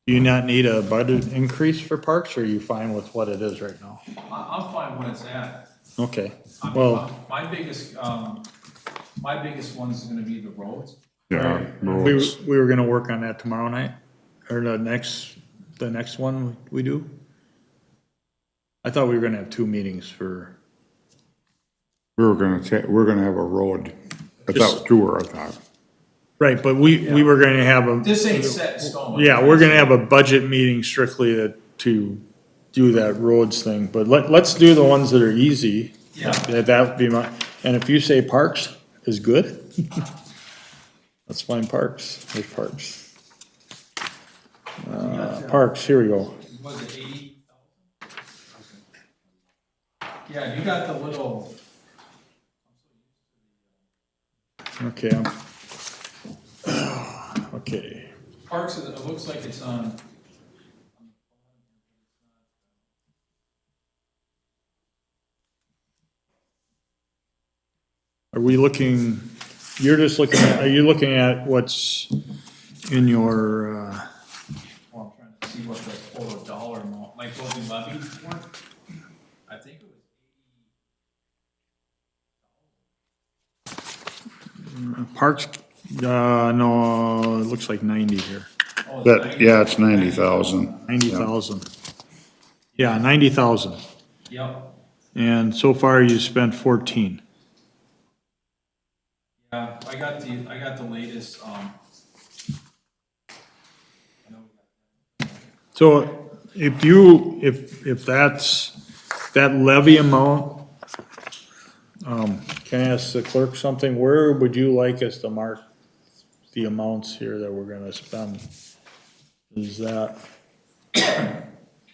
Do you not need a budget increase for parks, or are you fine with what it is right now? I'm fine when it's at. Okay, I mean, well, my biggest one is gonna be the roads. Yeah, we, roads. we were gonna work on that tomorrow night, or the next one we do? I thought we were gonna have two meetings for, We're gonna have a road. I thought tour, I thought. right, but we were gonna have a. This ain't set in stone. Yeah, we're gonna have a budget meeting strictly to do that roads thing, but let's do the ones that are easy. Yeah. That would be my, and if you say parks is good, let's find parks, there's parks. Parks, here we go. Was it 80,000? Yeah, you got the little, Okay, okay, parks, it looks like it's on. are we looking, you're just looking at, are you looking at what's in your, Well, I'm trying to see what the total dollar amount, like what we levied for. I think it was. parks, no, it looks like 90 here. Oh, it's That, 90. yeah, it's 90,000. 90,000. Yeah, 90,000. Yep, And so far you spent 14. yeah, I got the latest, I know we got. So if that's, that levy amount, can I ask the clerk something? Where would you like us to mark the amounts here that we're gonna spend? Is that,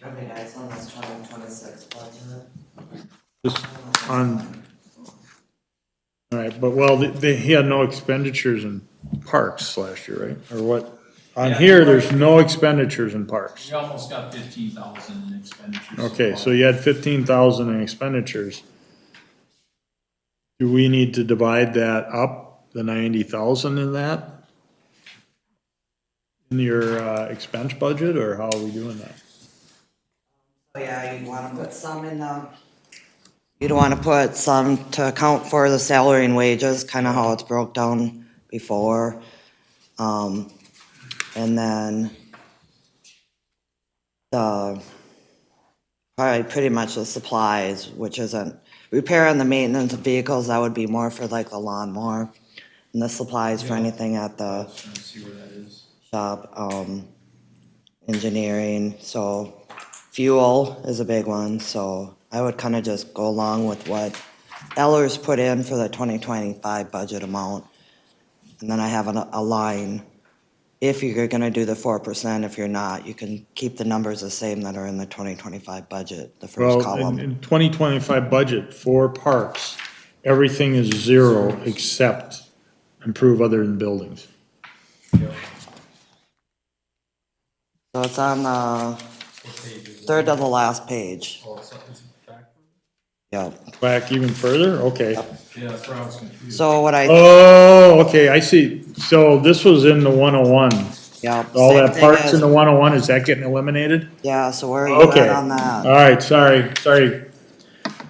Okay, guys, on this 2026 budget. just on, all right, but well, he had no expenditures in parks last year, right? Or what? On Yeah, here, there's no expenditures in parks. We almost got 15,000 in expenditures. Okay, so you had 15,000 in expenditures. Do we need to divide that up, the 90,000 in that? In your, expense budget, or how are we doing that? So yeah, you wanna put some in the, you'd wanna put some to account for the salary and wages, kinda how it's broke down before. And then probably pretty much the supplies, which isn't, repair and the maintenance of vehicles, that would be more for like the lawnmower. And the supplies for anything at the Trying to see where that is. shop, engineering, so fuel is a big one, so I would kind of just go along with what Ellers put in for the 2025 budget amount. And then I have a line, if you're gonna do the 4%, if you're not, you can keep the numbers the same that are in the 2025 budget, the first Well, column. in 2025 budget for parks, everything is zero except improve other than buildings. So it's on the third to the last page. Oh, it's back. Yep. Back even further, okay. Yeah, that's where I was confused. So what I, Oh, okay, I see. So this was in the 101. yep. All same that thing parks as- in the 101, is that getting eliminated? Yeah, so where are you Okay, at on all that? right, sorry.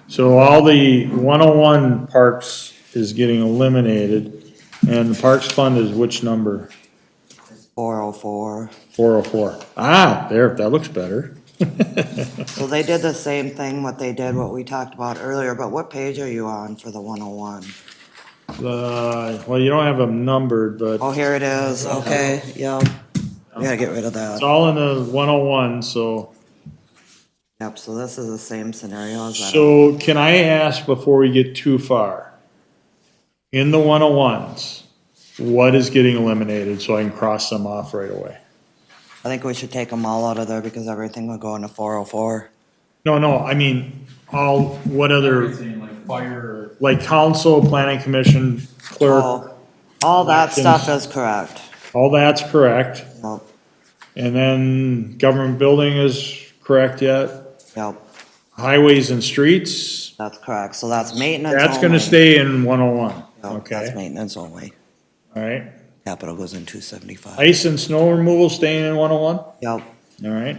So all the 101 parks is getting eliminated, and the parks fund is which number? 404. 404. Ah, there, that looks better. So they did the same thing, what we talked about earlier, but what page are you on for the 101? Well, you don't have them numbered, but Oh, here it is, okay, yep. We gotta get rid of it's that. all in the 101, so. Yep, so this is the same scenario as that. So can I ask before we get too far? In the 101s, what is getting eliminated so I can cross them off right away? I think we should take them all out of there because everything will go into 404. No, I mean, what other, Everything like fire, like council, planning commission, clerk, All that Elections. stuff is correct. all that's correct. Yep, And then government building is correct yet? yep, Highways and streets, that's correct. So that's maintenance that's gonna only. stay in 101, Yep, okay? That's maintenance only. All right, Capital goes in 275. Ice and snow removal staying in 101? Yep, All right.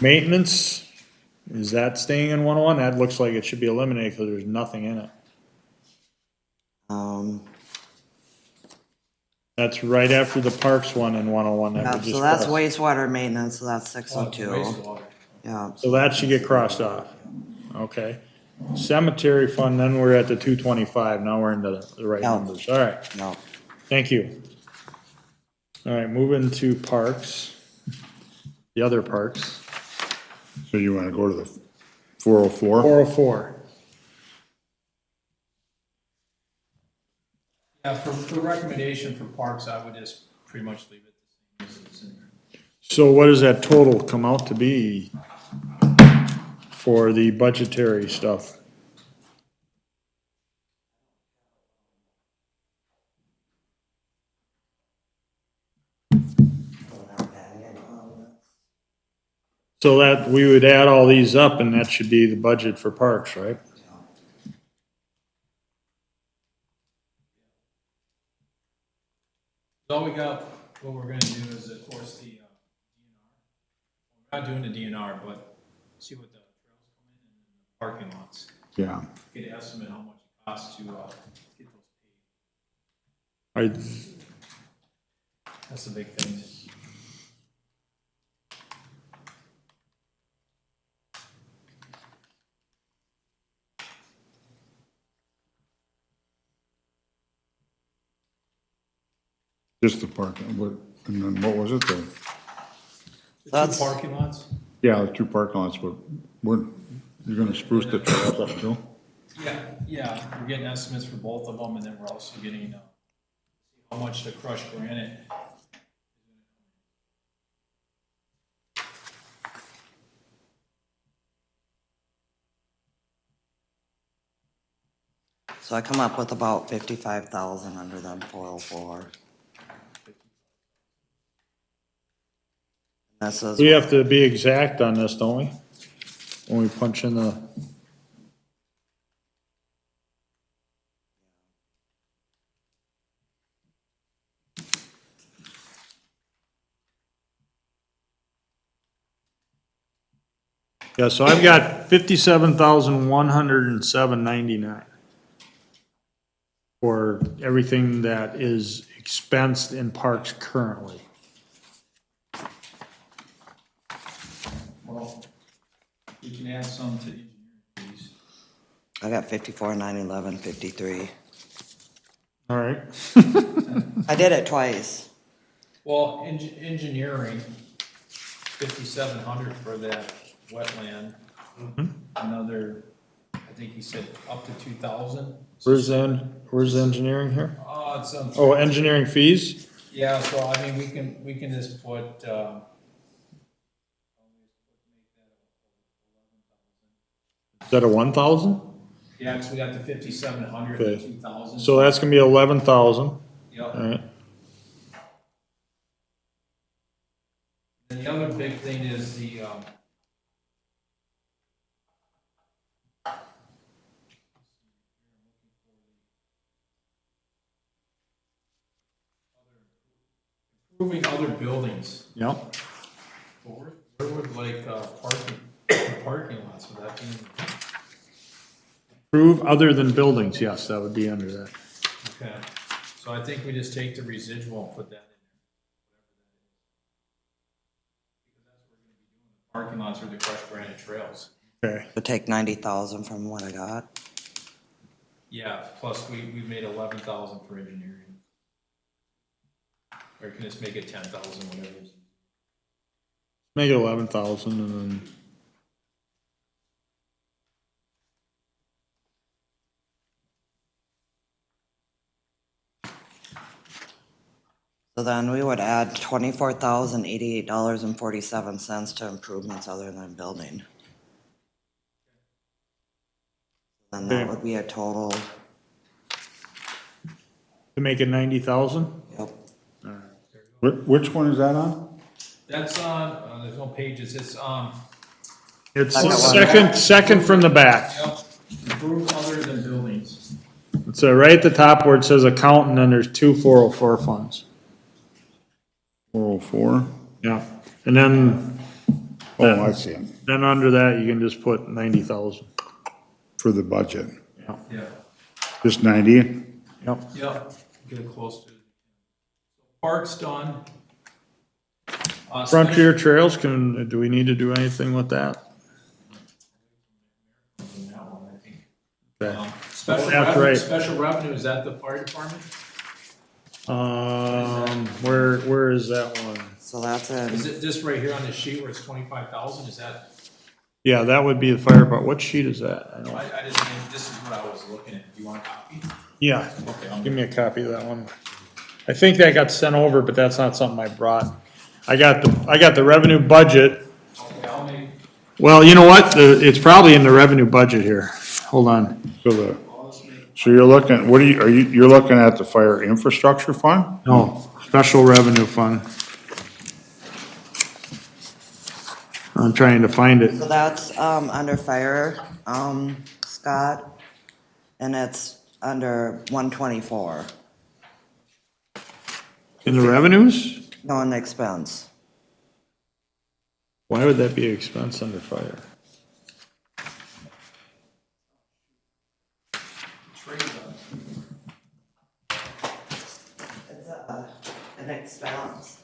Maintenance, is that staying in 101? That looks like it should be eliminated because there's nothing in it. That's right after the parks one in 101 that yeah, we just so that's crossed. wastewater maintenance, so that's Oh, it's 602. wastewater. Yeah, So that should get crossed off. Okay. Cemetery fund, then we're at the 225. Now we're into the right Yeah. numbers. All right. no, Thank you. All right, moving to parks. The other parks. So you wanna go to the 404? 404. Yeah, for recommendation for parks, I would just pretty much leave it the same as it's in there. So what does that total come out to be for the budgetary stuff? So that, we would add all these up and that should be the budget for parks, right? So all we got, what we're gonna do is, of course, the, DNR. We're not doing the DNR, but see what the trails come in and the parking lots. Yeah, Get an estimate how much it costs to, get those paid. That's the big thing. just the parking, and then what was it, The That's- two parking lots? yeah, the 2 parking lots, but you're gonna spruce the trails up too? Yeah, we're getting estimates for both of them, and then we're also getting, how much the crushed granite. so I come up with about 55,000 under them 404. That says, We have to be exact on this, don't we? When we punch in the. Yeah, so I've got 57,107.99 for everything that is expensed in parks currently. Well, we can add some to engineering fees. I got 54, 911, 53. All right. I did it twice. Well, engineering, 5,700 for that wetland. Another, I think he said up to 2,000. Where's the engineering here? It's on. Oh, engineering fees? Yeah, so I mean, we can just put, Is that a 1,000? yeah, cause we got the 5,700 Okay. and 2,000. So that's gonna be 11,000, all Yep. right? And the other big thing is the, improving other buildings. Yep. Where would like, parking lots, would that be? Prove other than buildings, yes, that would be under that. Okay, so I think we just take the residual and put that in there. Parking lots or the crushed granite trails. Okay, So take 90,000 from what I got. Yeah, plus we made 11,000 for engineering. Or can just make it 10,000, whatever. make it 11,000 and then, So then we would add $24,088.47 to improvements other than building. Then that Okay. would be a total, to make it 90,000? yep, Which one is that on? That's on, there's no pages, it's, It's Second one. second from the back. yep, improve other than buildings. So right at the top where it says account, and then there's two 404 funds. 404? Yeah, and then, Oh, I see it, then under that, you can just put 90,000. for the budget. Yeah, Just 90? Yep. yep, get it close to. Parks done. Frontier Trails, do we need to do anything with that? That one, I think. Okay. Special That's revenue, right. special revenue, is that the fire department? Where is that one? So that's Is in, it just right here on this sheet where it's 25,000, is that? Yeah, that would be the fire department. What sheet is that? I I, don't. I didn't, this is what I was looking at, do you want a copy? Yeah, Okay, I'll give me a copy of that one. I think that got sent over, but that's not something I brought. I got the revenue budget. Okay, I'll make, Well, you know what? It's probably in the revenue budget here. Hold on. So you're looking, you're looking at the fire infrastructure fund? No, special revenue fund. I'm trying to find it. so that's, under fire, Scott, and it's under 124, In the revenues? no, in expense. Why would that be expense under fire? It's, an expense.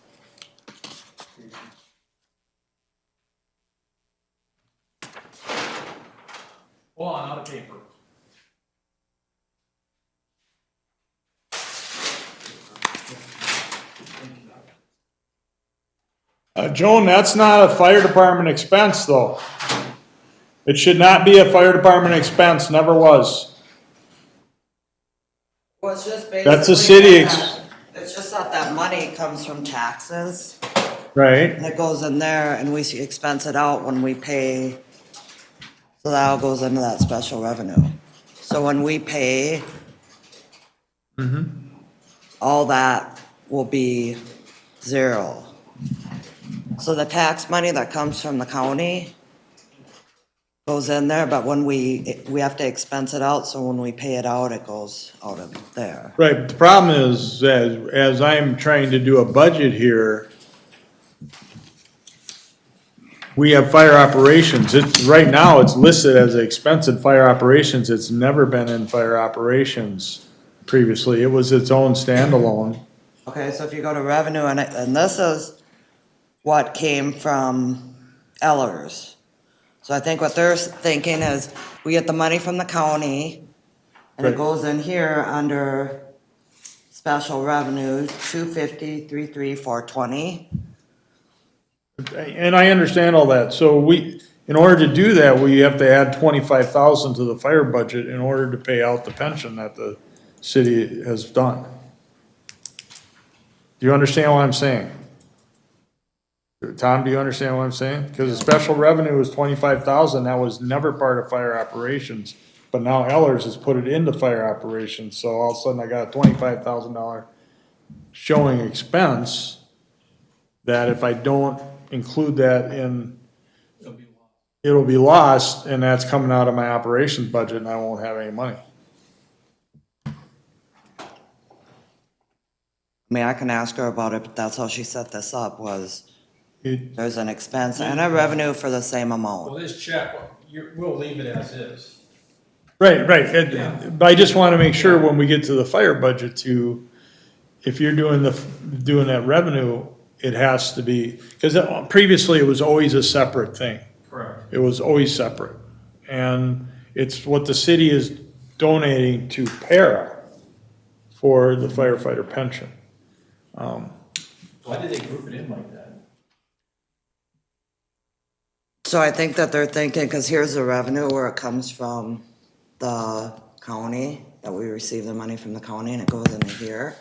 hold on, out of paper. Joan, that's not a fire department expense, though. It should not be a fire department expense, never was. Well, it's just That's a basically city that- It's just that money comes from taxes, Right. and it goes in there, and we expense it out when we pay. So that all goes into that special revenue. So when we pay, all that will be zero. So the tax money that comes from the county goes in there, but when we have to expense it out, so when we pay it out, it goes out of there. Right, but the problem is, as I'm trying to do a budget here, we have fire operations. Right now, it's listed as an expense in fire operations. It's never been in fire operations previously. It was its own standalone. Okay, so if you go to revenue, and this is what came from Ellers. So I think what they're thinking is, we get the money from the county, and it Right. goes in here under special revenue, 250, 33, 420. And I understand all that. So in order to do that, we have to add 25,000 to the fire budget in order to pay out the pension that the city has done. Do you understand what I'm saying? Tom, do you understand what I'm saying? Because the special revenue was 25,000, that was never part of fire operations. But now Ellers has put it into fire operations, so all of a sudden I got a $25,000 showing expense that if I don't include that in, It'll be lost. it'll be lost, and that's coming out of my operations budget, and I won't have any money. I mean, I can ask her about it, but that's how she set this up, was It- there's an expense and a revenue for the same amount. Well, this check, we'll leave it as is. Right, right, but I just wanna make sure when we get to the fire budget too, if you're doing that revenue, it has to be, cause previously it was always a separate thing. Correct. It was always separate. And it's what the city is donating to para for the firefighter pension. Why did they group it in like that? So I think that they're thinking, because here's the revenue where it comes from the county, that we receive the money from the county and it goes into here.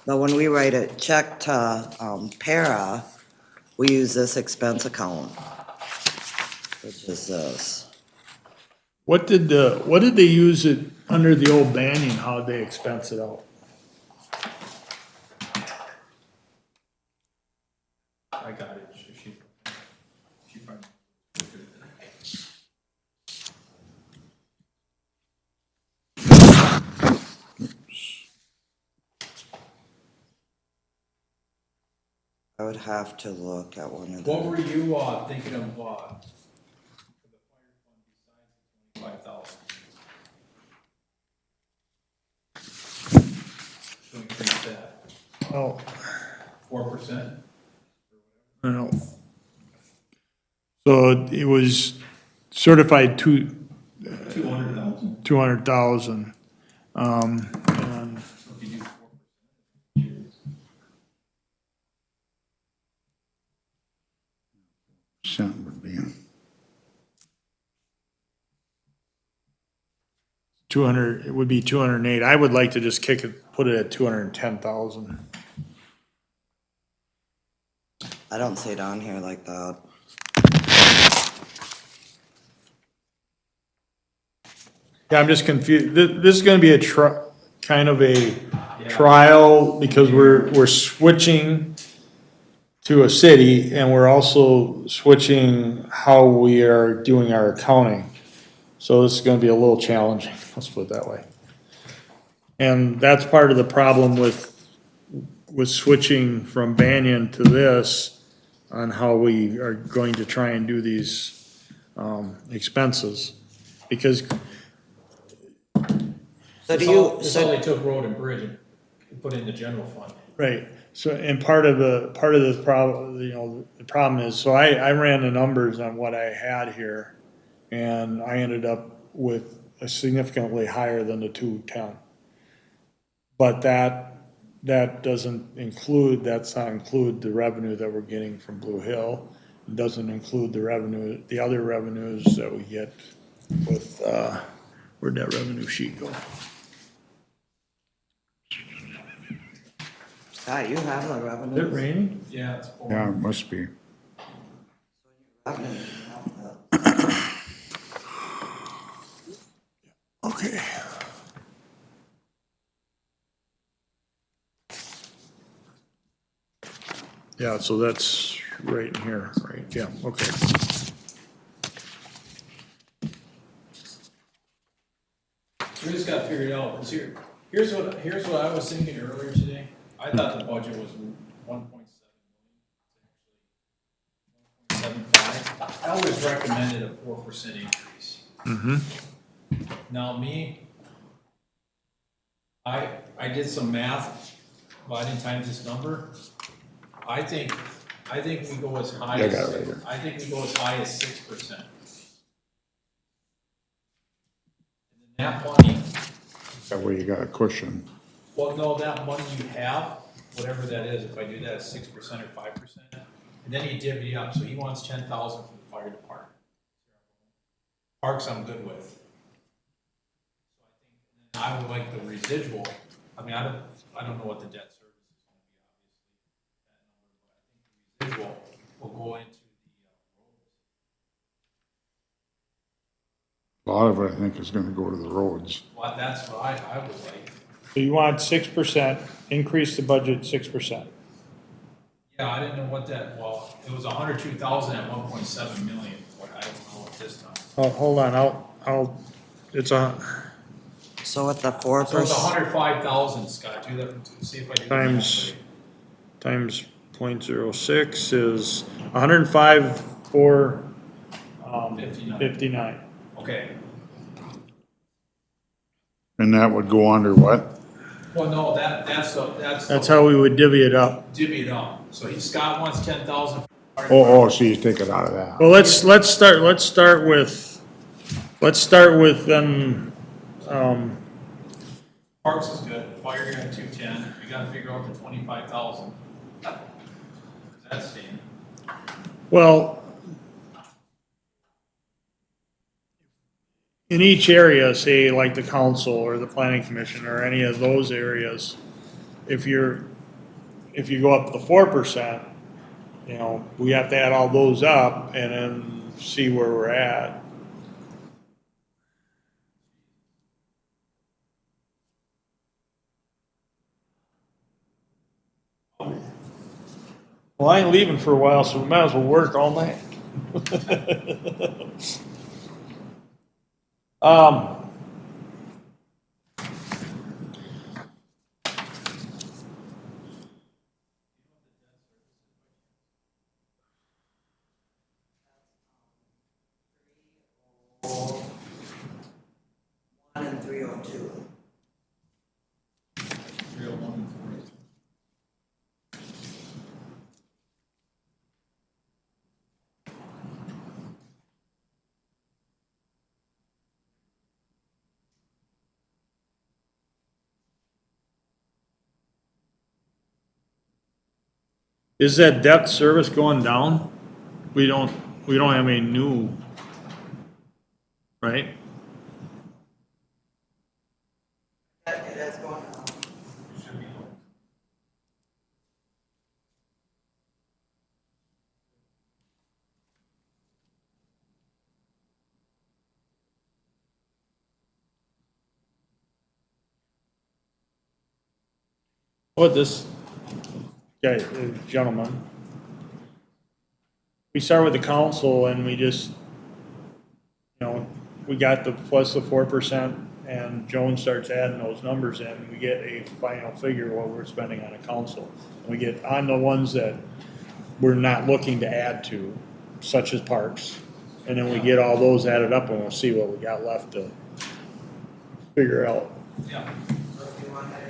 But when we write a check to, para, we use this expense account, which is this. What did they use it under the old banning, how'd they expense it out? I got it. She probably. I would have to look at one of What the, were you, thinking of, for the fire fund besides the 25,000? To increase that, Oh, 4%? I don't know. So it was certified 200,000. 200,000. And So if you do 4%. Cent would be, 200, it would be 208. I would like to just kick it, put it at 210,000. I don't see it on here like that. Yeah, I'm just confused. This is gonna be kind of a trial because we're switching to a city and we're also switching how we are doing our accounting. So this is gonna be a little challenging, let's put it that way. And that's part of the problem with switching from Banyan to this on how we are going to try and do these, expenses. Because, So do This you, all, this all they took road and bridge and put in the general fund. right, so, and part of the problem, the problem is, so I ran the numbers on what I had here, and I ended up with a significantly higher than the 210. But that doesn't include, that's not include the revenue that we're getting from Blue Hill. It doesn't include the revenue, the other revenues that we get with, where'd that revenue sheet go? Scott, you have the Is it revenue. raining? Yeah, it's four. yeah, it must be. Okay. Yeah, so that's right in here, right, yeah, okay. We just gotta figure it out, 'cause here's what I was thinking earlier today. I thought the budget was 1.75. I always recommended a 4% increase. Now me, I did some math, well, I didn't times this number. I think we go as high Yeah, I as, got it right here. I think we go as high as 6%. That money, That way you got a cushion. well, no, that money you have, whatever that is, if I do that at 6% or 5%, and then you divvy it up, so he wants 10,000 from the fire department. Parks I'm good with. So I would like the residual, I mean, I don't know what the debt service is gonna be, obviously, that number, but I think the residual will go into A lot of it, I think, is gonna go to the roads. well, that's what I would like. So you want 6%, increase the budget 6%. Yeah, I didn't know what that, well, it was 102,000 at 1.7 million, what I don't know what this time. Oh, hold on, it's So with the So it's 4%, 105,000, Scott, do that, see if I do the math Times- right. times 0.06 is 105, 4, 59. 59. Okay, And that would go under what? well, no, that's That's how we would divvy it up. divvy it up, so Scott wants 10,000. Oh, so you take it out of that. Well, let's start with then, Parks is good, fire you're at 210, we gotta figure out the 25,000. That's staying. well, in each area, say like the council or the planning commission or any of those areas, if you go up to 4%, we have to add all those up and then see where we're at. Well, I ain't leaving for a while, so we might as well work all night. 302. 301 and 402. Is that debt service going down? We don't have any new, right? It is going up. Should be low. What this guy, gentleman, we start with the council and we just, we got the plus the 4% and Joan starts adding those numbers in, we get a final figure what we're spending on a council. And we get on the ones that we're not looking to add to, such as parks. And then we get all those added up and we'll see what we got left to figure out. Yeah. So if you want to do,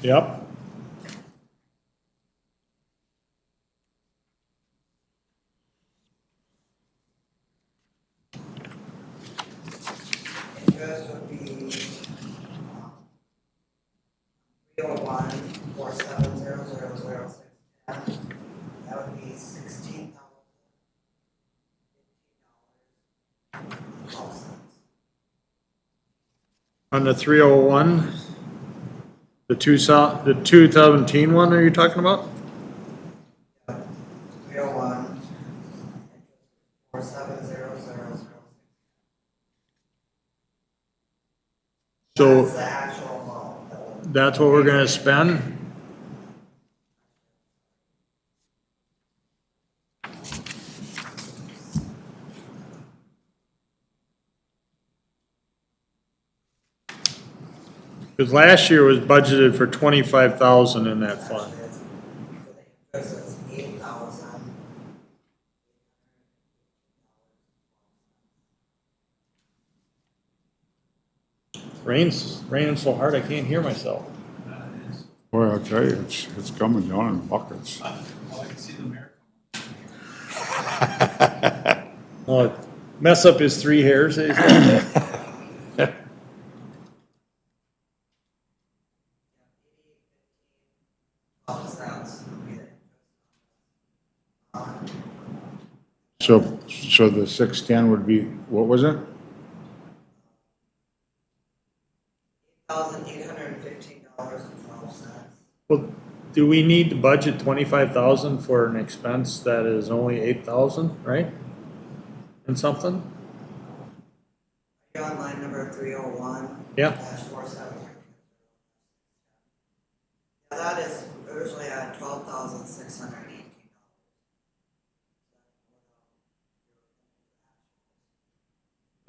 Yep. interest would be 301, 470,006. That would be $16,015. On the 301, the 217 one are you talking about? 301, 470,006. So That's the actual amount. that's what we're gonna spend? Because last year was budgeted for 25,000 in that fund. This is 8,000. Raining so hard I can't hear myself. Boy, I'll tell you, it's coming down in buckets. Well, I can see the mayor. Oh, mess up his 3 hairs. that he's got. So the 610 would be, what was it? $8,815.12. Well, do we need to budget 25,000 for an expense that is only 8,000, right? And something? You're on line number 301. Yeah. -470. Yeah, that is usually at $12,618.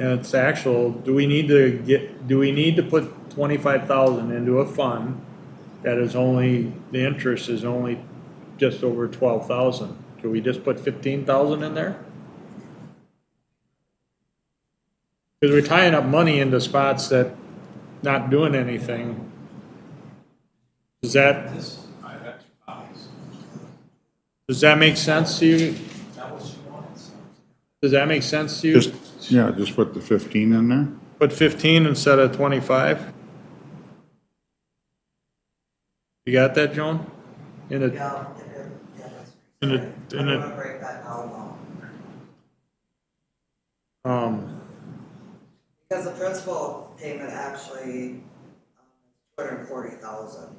And it's actual, do we need to put 25,000 into a fund that is only, the interest is only just over 12,000? Do we just put 15,000 in there? Because we're tying up money into spots that not doing anything. Does that I have extra copies. make sense to you? That was you wanted, so. Does that make sense to you? Just put the 15 in there? Put 15 instead of 25? You got that, Joan? In a, Yeah, that's. in a, in I'm a, gonna break that down now. Because the principal payment actually, 240,000.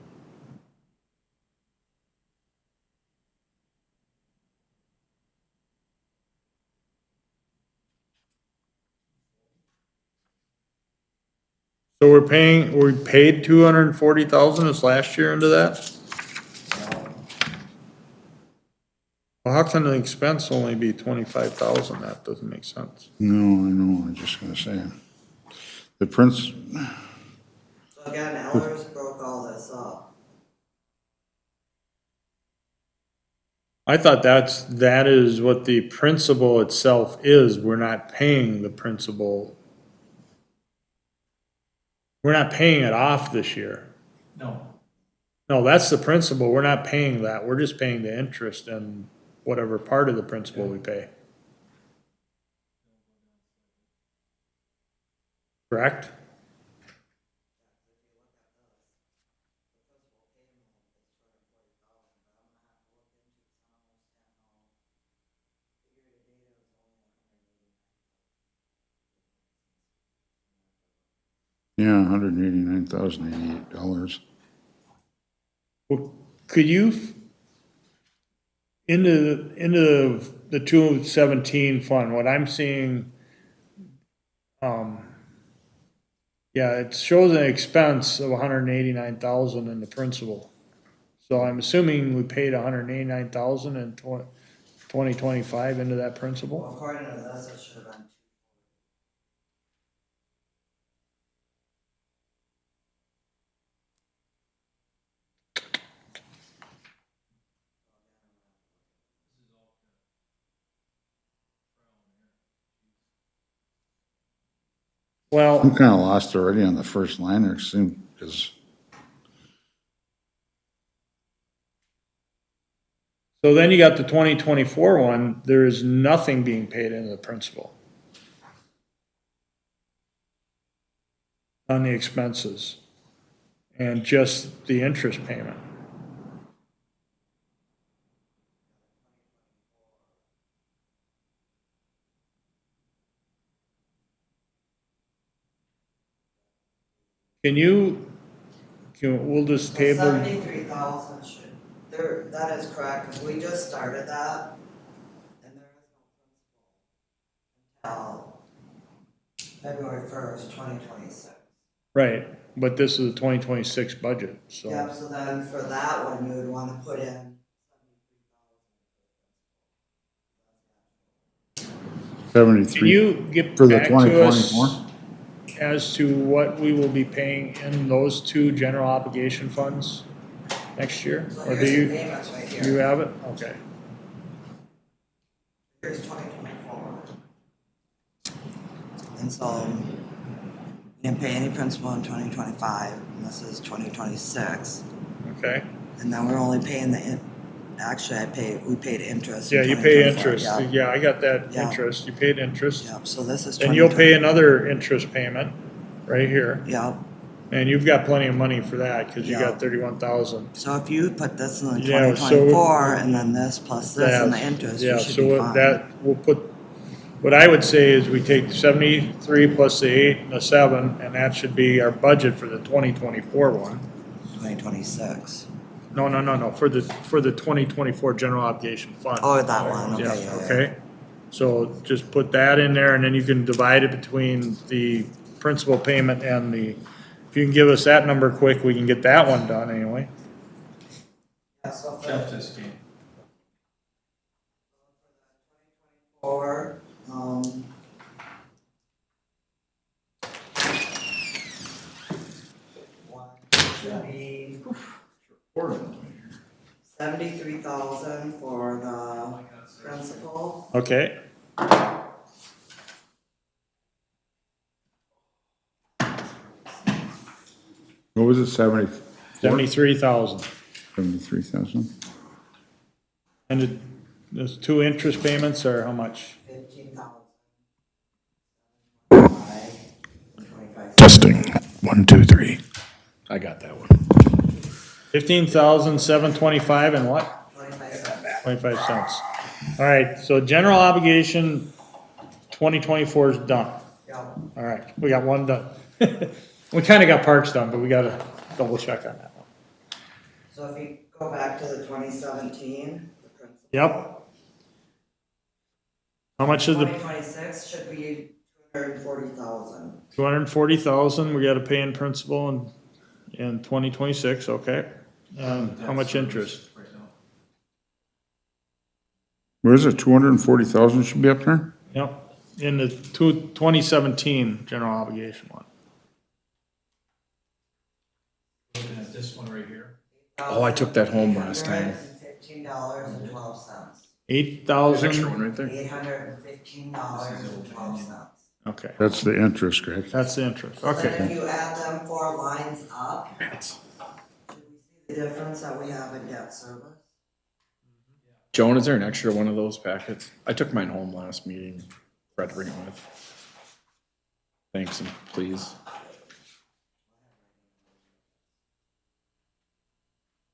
so we paid 240,000 this last year into that? Well, how can the expense only be 25,000? That doesn't make sense. No, I know, I'm just gonna say. The prince, So again, Ellers broke all this up. I thought that is what the principal itself is. We're not paying the principal. We're not paying it off this year. No, No, that's the principal. We're not paying that. We're just paying the interest and whatever part of the principal we pay. Correct? Yeah, $189,088. Well, could you, into the 217 fund, what I'm seeing, yeah, it shows an expense of 189,000 in the principal. So I'm assuming we paid 189,000 in 2025 into that principal? According to this, it should have been. I'm Well, kinda lost already on the first line there, because so then you got the 2024 one, there is nothing being paid into the principal on the expenses and just the interest payment. We'll just table, 73,000 should, there, that is correct, because we just started that. And there is no principal until February 1st, 2026. right, but this is a 2026 budget, so. Yep, so then for that one, you would want to put in. 73. Can you get For the back to us 2024? as to what we will be paying in those two general obligation funds next year? So Or do here's the you, payments right you here. have it? Okay. Here's 2024. And so, you didn't pay any principal in 2025, and this is 2026. Okay. And then we're only paying actually, we paid interest. in Yeah, you pay 2024, interest. yeah. Yeah, I got that Yeah. interest. You paid interest. Yep, so this is. And you'll pay 2020. another interest payment right here. Yep, And you've got plenty of money for that because you Yeah. got 31,000. so if you put this in the Yeah, so- 2024, and then this plus this and the interest, Yeah, you should so be what fine. that, we'll put, what I would say is we take 73 plus the 8 and the 7, and that should be our budget for the 2024 one. 2026. No, for the 2024 general obligation fund. Oh, that one, okay, Yeah, yeah, yeah. okay. So just put that in there and then you can divide it between the principal payment and the, if you can give us that number quick, we can get that one done anyway. Yeah, so for Jeff just came. four, one should be 73,000 for the principal. Okay, What was it, 73,000. 73,000? And those two interest payments are how much? 15,000. 25. Testing. 1, 2, 3. I got that one. 15,725 and what? 25 cents. 25 cents. All right, so general obligation 2024 is done. Yeah, All right, we got one done. We kinda got parks done, but we gotta double check on that one. so if you go back to the 2017, the principal. Yep. How much is the 2026 should be 240,000. 240,000 we gotta pay in principal in 2026, okay? And how much interest? Right now. Where is it, 240,000 should be up there? Yep, in the 2017 general obligation one. Looking at this one right here. Oh, I took that home last time. $815.12. Extra one $8,000, right there. $815.12. okay, That's the interest, correct? that's the interest, So then okay. if you add them 4 lines up, do we see the difference that we have in debt service? Joan, is there an extra one of those packets? I took mine home last meeting. Forgot to bring it with. Thanks and please.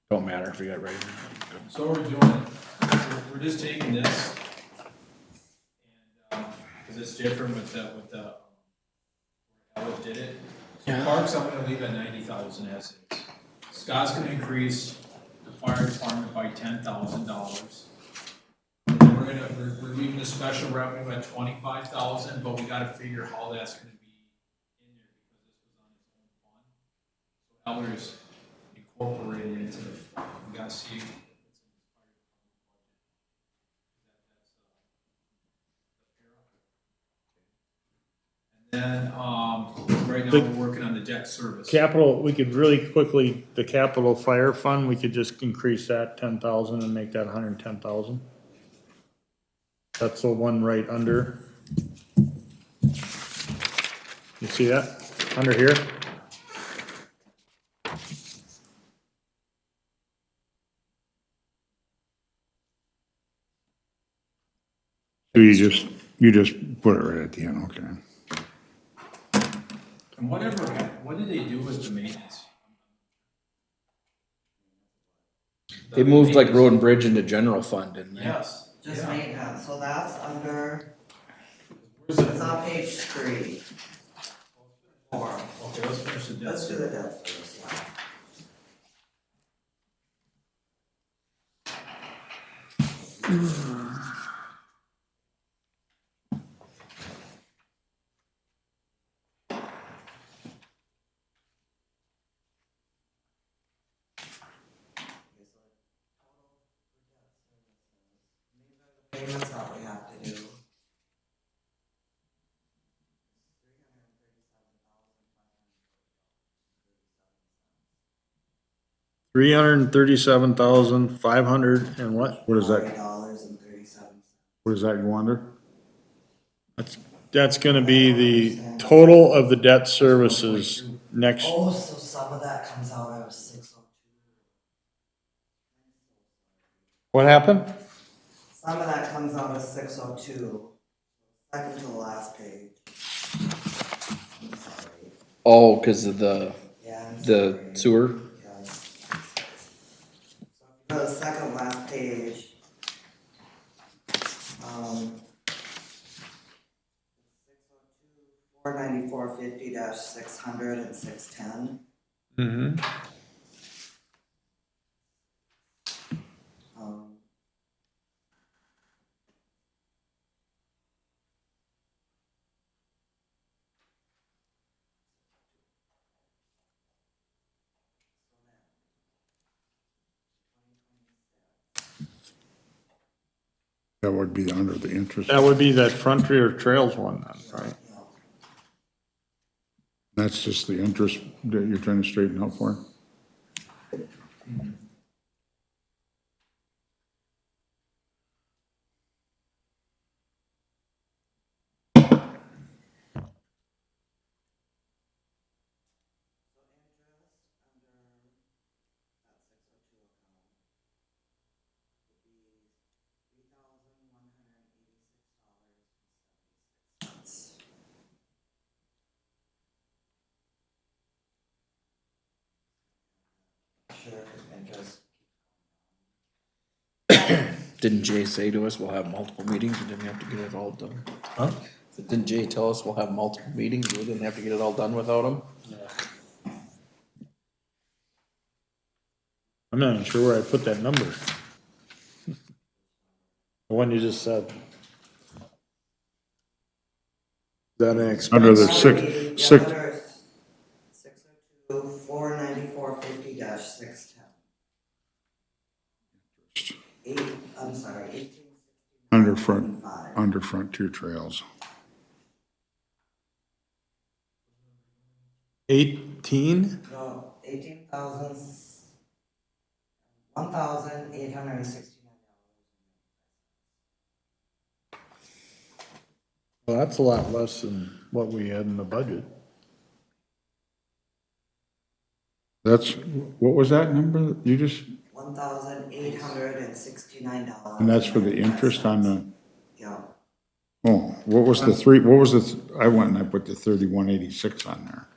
Don't matter if we got it right. So what we're doing, we're just taking this, and, cause it's different with the, how it did it. So parks, I'm gonna leave at 90,000 as is. Scott's gonna increase the fire department by $10,000. And then we're leaving the special revenue at 25,000, but we gotta figure how that's gonna be in there, because this was on its own fund. So Ellers incorporated into the, we gotta see. Then, right now, we're working on the debt service. Capital, we could really quickly, the capital fire fund, we could just increase that 10,000 and make that 110,000. That's the one right under. You see that? Under here? So you just put it right at the end, okay. And whatever, what did they do with the maintenance? They moved like road and bridge into general fund, didn't they? Yes. Just Yeah. maintenance, so that's under, Where's it's it? on page 3. 4. Okay, let's finish the debt Let's do service. the debt service, yeah. Payments that we have to do. $337,500 and what? What is that, $40.37. what does that go under? That's gonna be the total of the debt services next, Oh, so some of that comes out of 602. what happened? Some of that comes out of 602. Second to the last page. I'm sorry. Oh, cause of the Yeah, I'm the sorry. sewer. Yes. So if you go to the second last page. 49450-600 and 610. Mm-hmm. Um, That would be under the interest. That would be that Frontier Trails one then, right? yeah. That's just the interest that you're trying to straighten out for? Sure, interest. Didn't Jay say to us we'll have multiple meetings? We didn't have to get it all done. Huh? Didn't Jay tell us we'll have multiple meetings? We didn't have to get it all done without him? I'm not even sure where I put that number. The one you just said. Is that an expense? Under the That would six, be six, under 602, 49450-610. I'm sorry, 18. under Frontier Trails. 18? No, 18,000, $1,869. Well, that's a lot less than what we had in the budget. That's, what was that number you just, $1,869. and that's for the interest on the, Yeah. oh, what was the three, what was the, I went and I put the 3186 on there.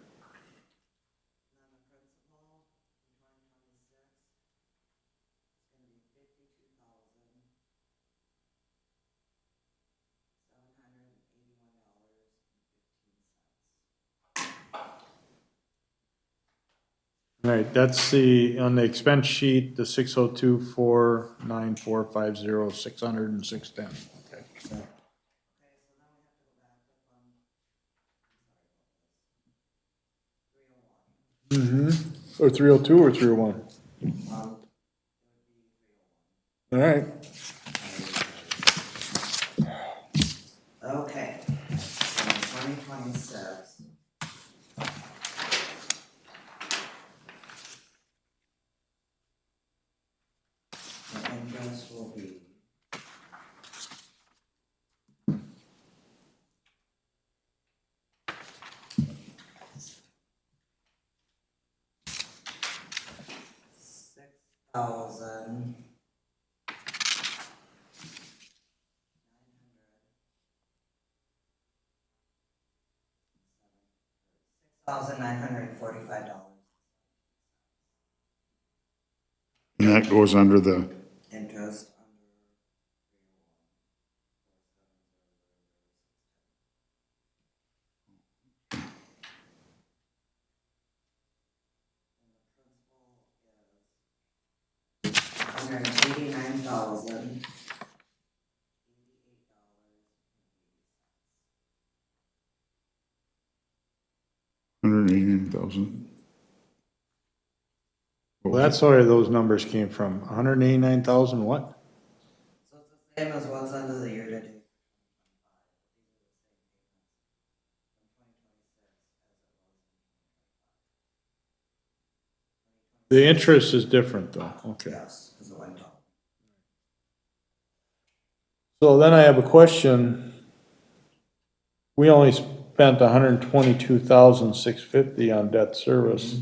Right, that's the, on the expense sheet, the 602,494,50,606.10. Okay. Mm-hmm, or 302 or 301? All right. Okay. 2026. The interest will be. $6,000. $1,945. And that goes under the, Interest under. $189,000. 189,000. Well, that's where those numbers came from, 189,000 what? So it's the same as what's under the year-to-date. The interest is different though, okay. Yes, because it went up. So then I have a question. We only spent 122,650 on debt service.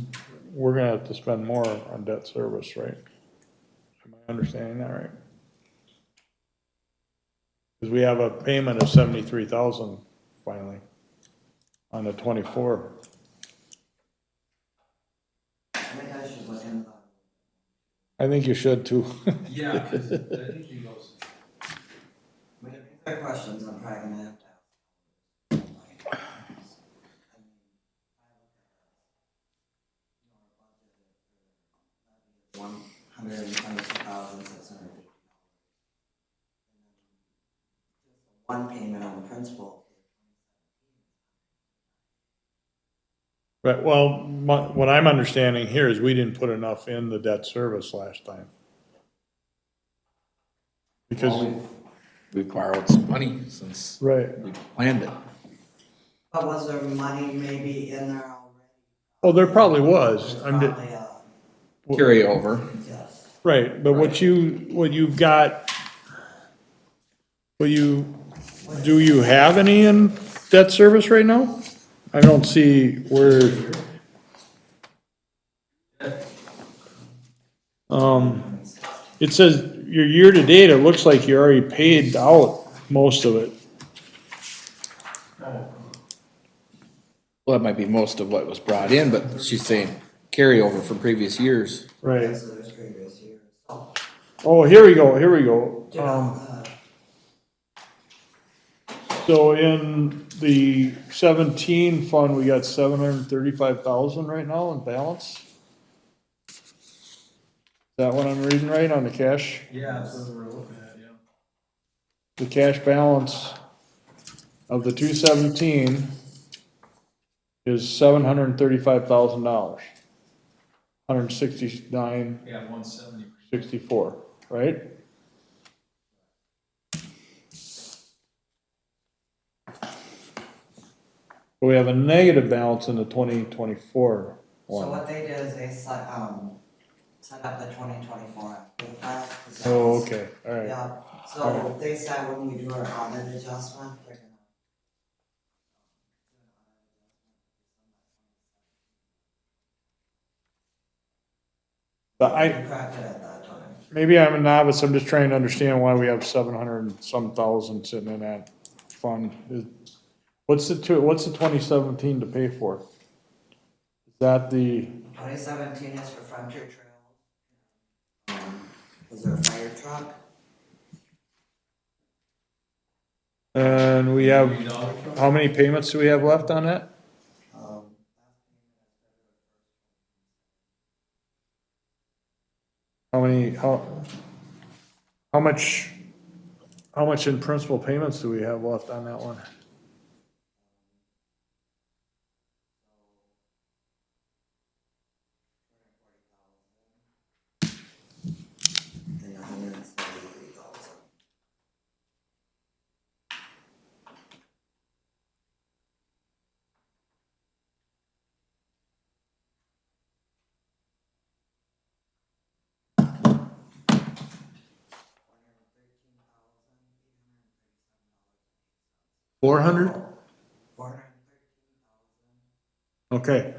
We're gonna have to spend more on debt service, right? Am I understanding that right? Because we have a payment of 73,000 finally on the 24. I think I should look into that. I think you should too. Yeah, because I think he goes. I mean, if there are questions, I'm probably gonna have to ask. $122,650. One payment on the principal. Right, well, what I'm understanding here is we didn't put enough in the debt service last time. Because, We've borrowed some money since right, we planned it. But was there money maybe in there already? oh, there probably was, There's I'm, probably, Carry over. yes. right, but what you've got, do you have any in debt service right now? I don't see where. It says your year-to-date, it looks like you already paid out most of it. Well, that might be most of what was brought in, but she's saying carryover from previous years. Right. So there's previous years. So, Oh, here we go. you know, So in the 17 fund, we got 735,000 right now in balance? Is that what I'm reading right on the cash? Yeah, that's what we're looking at, yeah. The cash balance of the 217 is $735,000. 169.64, Yeah, 170. right? But we have a negative balance in the 2024 so one. what they did is they set up the 2024 after the fact. 'cause that Oh, was- okay, all right. Yeah, so they said when we do our audit adjustment, they're gonna. But We I, corrected at that time. maybe I'm a novice, I'm just trying to understand why we have 700 and some thousand sitting in that fund. What's the 2017 to pay for? Is that the, 2017 is for Frontier Trail. Was there a fire truck? and we have, how many payments do we have left on that? Um, How many, how much in principal payments do we have left on that one? And 173,000. $400? 413,837. Okay.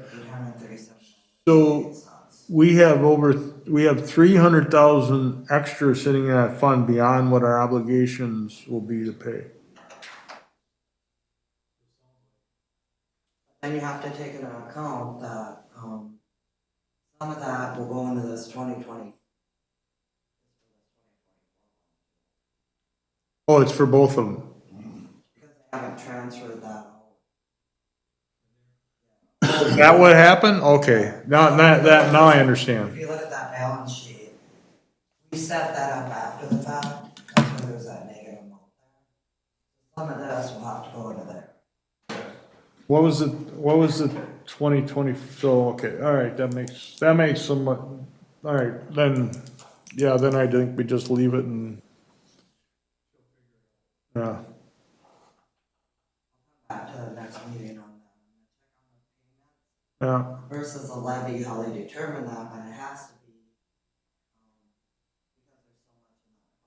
So we have 300,000 extra sitting in that fund beyond what our obligations will be to pay. Then you have to take into account that, some of that will go into this 2020. Oh, it's for both of them. Because they haven't transferred that out. Is that what happened? Okay, now I If understand. you look at that balance sheet, we set that up after the fact, that's why there's that negative amount there. Some of this will have to go into there. What was the 2020, so, okay, all right, that makes some, all right, then, yeah, then I think we just leave it and, yeah. Back to the next meeting on Yeah, that. Versus a levy, how they determine that, but it has to be, because there's so much in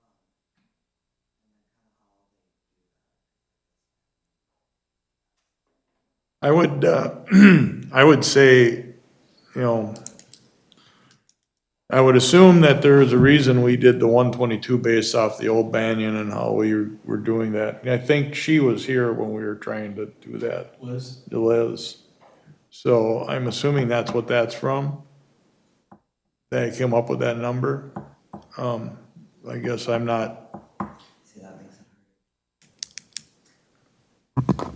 that fund. And then kind of how they do that. I would say, you know, I would assume that there is a reason we did the 122 based off the old Banyan and how we were doing that. And I think she was here when we were trying to do that, Liz? Liz. So I'm assuming that's what that's from. They came up with that number. I guess I'm not, See, that makes it hard.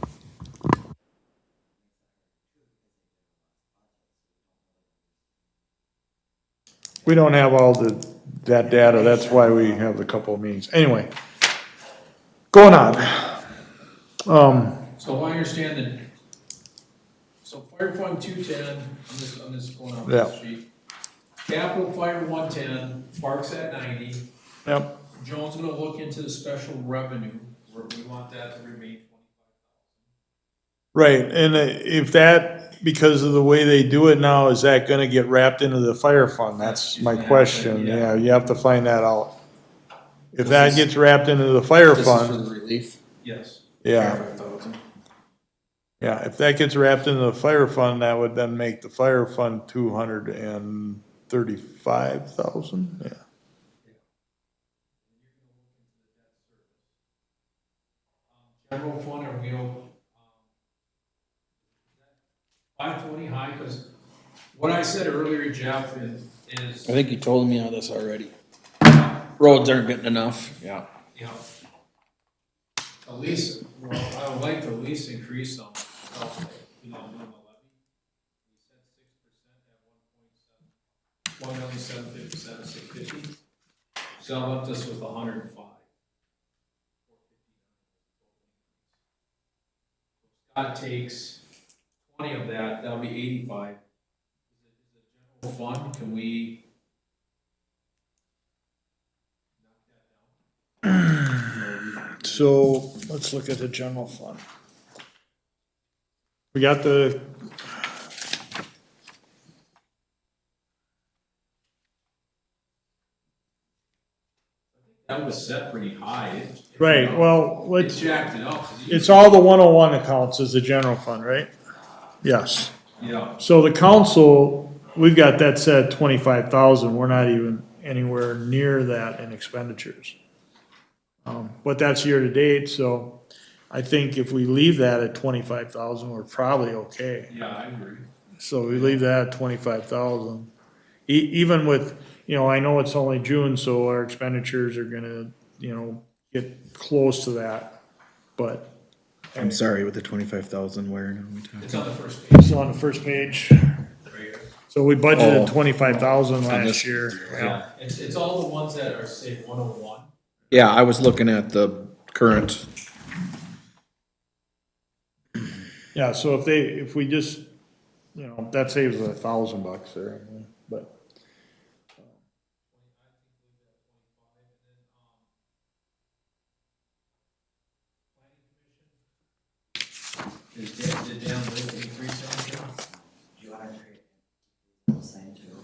we don't have all that data, that's why we have the couple of meetings. Anyway, going on. So I understand that, so fire fund 210, I'm just going off Yeah. this sheet. Capital fire 110, parks at 90. Yep, Joan's gonna look into the special revenue, where we want that to remain 25,000. right, and if that, because of the way they do it now, is that gonna get wrapped into the fire fund? That's my question, yeah, you have to find that out. If that gets wrapped into the fire This is for fund, the relief. Yes. yeah, 5,000. yeah, if that gets wrapped into the fire fund, that would then make the fire fund 235,000, yeah. General fund, are we, 520 high, because what I said earlier, Jeff, is, I think you told me on this already. Roads aren't getting enough. Yeah. you know, at least, well, I would like to at least increase some, you know, on the levy. We said 6% at 1.7, 1,757,650. So I left us with 105. Scott takes 20 of that, that'll be 85. Is it general fund, can we knock that down? So, let's look at the general fund. We got the That was set pretty high. Right, well, It let's, jacked it up. 'cause you- it's all the 101 accounts is the general fund, right? Yes. Yeah, So the council, we've got that set at 25,000, we're not even anywhere near that in expenditures. But that's year to date, so I think if we leave that at 25,000, we're probably okay. yeah, I agree. So we leave that at 25,000. Even with, I know it's only June, so our expenditures are gonna, get close to that. But I'm sorry, with the 25,000, where are we talking? It's on the first page it's on the first page. right here. So we Oh. budgeted 25,000 last this- year. Yeah, it's all the ones that are, say, 101. Yeah, I was looking at the current, Yeah, so if we just, that saves $1,000 there, but. Did Dan Lake increase anything? You want to create the same too?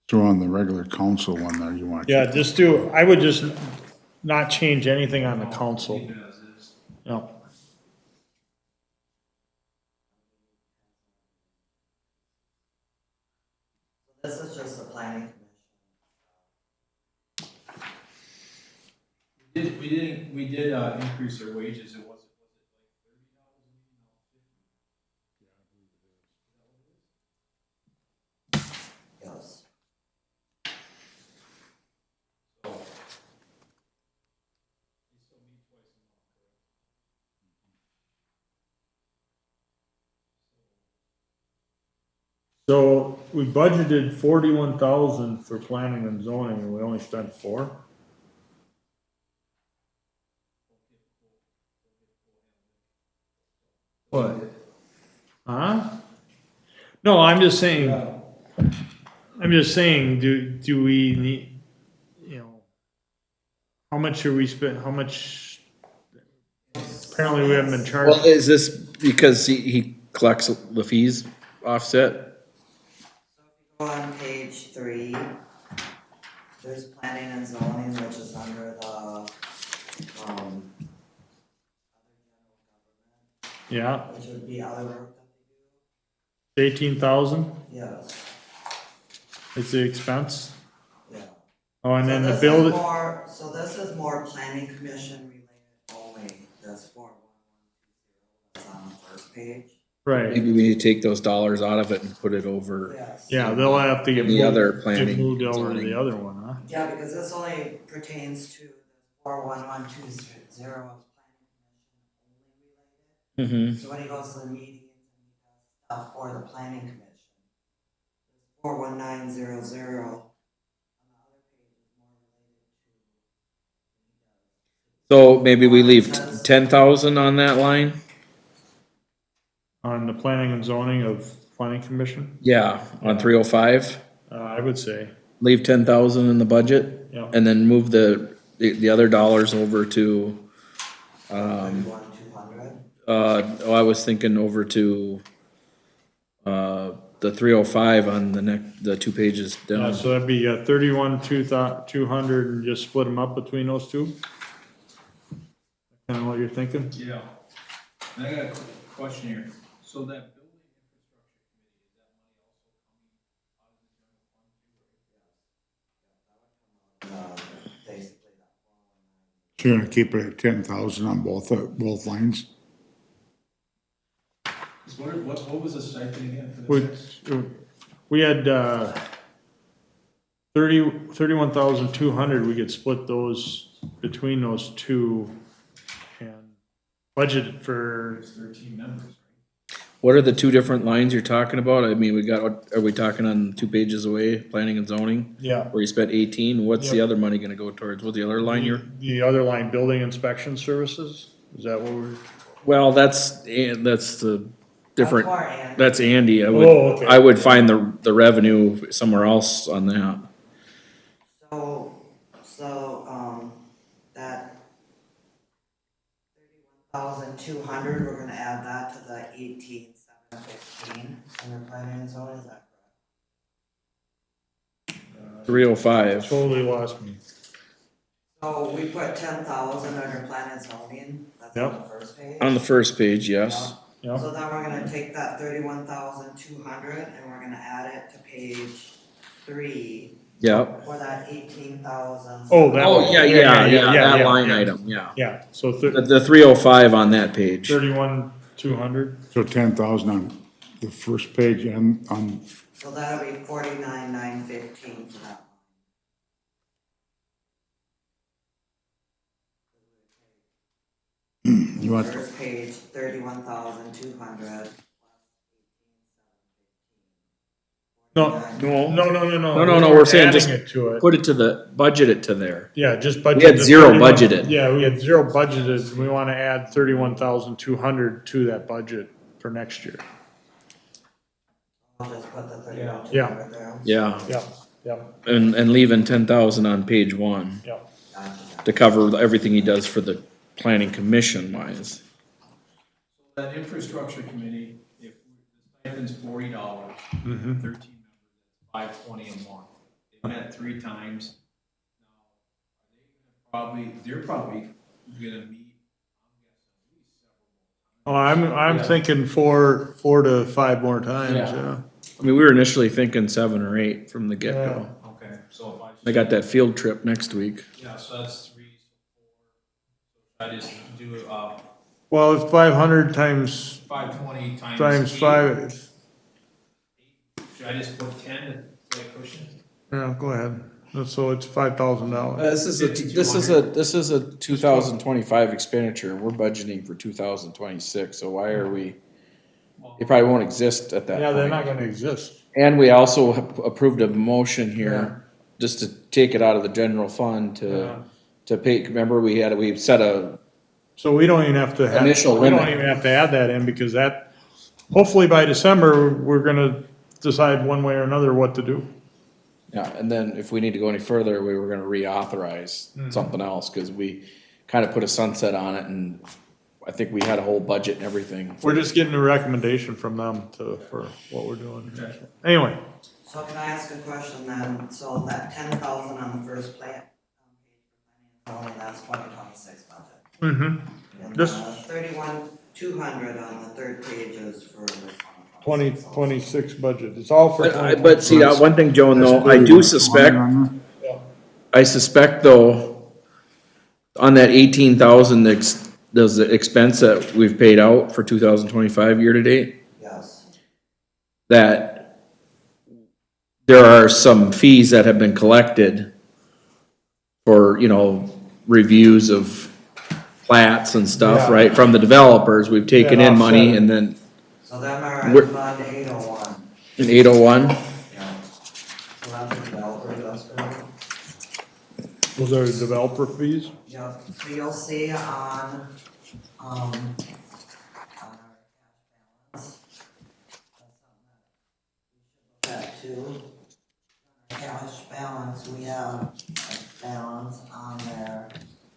So on the regular council one there, you want. Yeah, I would just not change anything on the council, Leave it as is. no. This is just the planning commission. We did increase our wages, it wasn't, Yes. So we budgeted 41,000 for planning and zoning, and we only spent 4? What? Huh? No, I'm just saying, do we need, how much should we spend, how much? Apparently we haven't been charged. well, is this because he collects the fees offset? Go on page 3, there's planning and zoning, which is under the, Yeah, which would be other work that 18,000, they do. Yes, it's the expense. yeah. Oh, and then So the this is build, more- So this is more planning commission related only, that's 4120, that's on the first page. right, Maybe we need to take those dollars out of it and put it over. Yes. yeah, they'll have to get The moved, other get planning, moved over to zoning. the other one, huh? Yeah, because this only pertains to the 4112 of planning commission only related. Mm-hmm. So when he goes to the meetings and he does stuff for the planning commission, 41900 on the other page is more related So maybe we leave 10,000 on that line? On the planning and zoning of planning commission, Yeah, on 305, I would say, leave 10,000 in the budget? yeah. And then move the other dollars over to, to 31200. I was thinking over to, the 305 on the 2 pages Yeah, down. so that'd be 200 and just split them up between those two? Kinda what you're thinking? Yeah. And I got a question here. So that building Basically that. So you're gonna keep it at 10,000 on both lines? what was the stipend again for We, this? we had, 31,200, we could split those, between those two and budget for, There's 13 members, right? What are the 2 different lines you're talking about? I mean, are we talking on 2 pages away, planning and zoning? yeah. Where you spent 18, what's the Yep. other money gonna go towards? What's the other line you're? The other line, building inspection services, is that what we're? Well, that's the different, That's more Andy. that's Andy. Oh, okay. I would find the revenue somewhere else on that. So, that 31,200, we're gonna add that to the 18,715 under planning and zoning, is that correct? 305. Totally lost me. So we put 10,000 under plan and zoning, that's on Yep. the first page. On the first page, yes. Yeah. So then we're gonna take that 31,200 and we're gonna add it to page 3 Yep. for that 18,000. Oh, that one. That yeah, line yeah. item, yeah. Yeah, so The 305 on that page. 31,200. So 10,000 on the first page and on, So that'll be 49,915 for that. you want, First page, 31,200. No, No. no. We're saying just Adding it to it. put it to budget it to there. Yeah, just budget. We had the zero 31 budgeted. Yeah, we had zero budgeted, and we wanna add 31,200 to that budget for next year. I'll just put the Yeah. 31,200 there. Yeah, Yep, and leaving 10,000 on page 1 yep. Gotcha. to cover everything he does for the planning commission wise. That infrastructure committee, if the stipend's $40, Mm-hmm. 13 members, that's $520 a month. They met 3 times. Now, they're probably gonna meet. Oh, I'm thinking 4 to 5 more times, Yeah. yeah. I mean, we were initially thinking 7 or 8 from the get-go. Okay, so if I. They got that field trip next week. Yeah, so that's 3, so 4. I just do, Well, it's 500 times 520 times 8. 5, Should I just put 10 to like cushion? yeah, go ahead. So it's $5,000. This is a 2025 expenditure. We're budgeting for 2026, so why are we? It probably won't exist at that Yeah, they're not point. gonna exist. And we also approved a motion here just to take it out of the general fund Yeah. to pay. Remember, we set a So we don't even have to have, Initial we don't limit. even have to add that in because that, hopefully by December, we're gonna decide one way or another what to do. yeah. And then if we need to go any further, we were going to reauthorize something else because we kind of put a sunset on it, and I think we had a whole budget and everything. We're just getting a recommendation from them for what we're doing. Anyway, So can I ask a question then? So that 10,000 on the first plan, that's 2026 budget. mm-hmm, And Just- 31,200 on the third page is for the 2026 budget, it's all for. But see, one thing, Joan, though, I do suspect. I suspect though, on that 18,000, there's the expense that we've paid out for 2025 year to date, Yes. that there are some fees that have been collected for, reviews of plats and stuff, Yeah. right, from the developers. We've taken Yeah, in money offset it. and then So them are We're- in fund 801. in 801, Yeah. So that's the developer adjustment. Those are developer fees? Yep, so you'll see on our cash balance. That's something that we should look at too. Our cash balance, we have a balance on there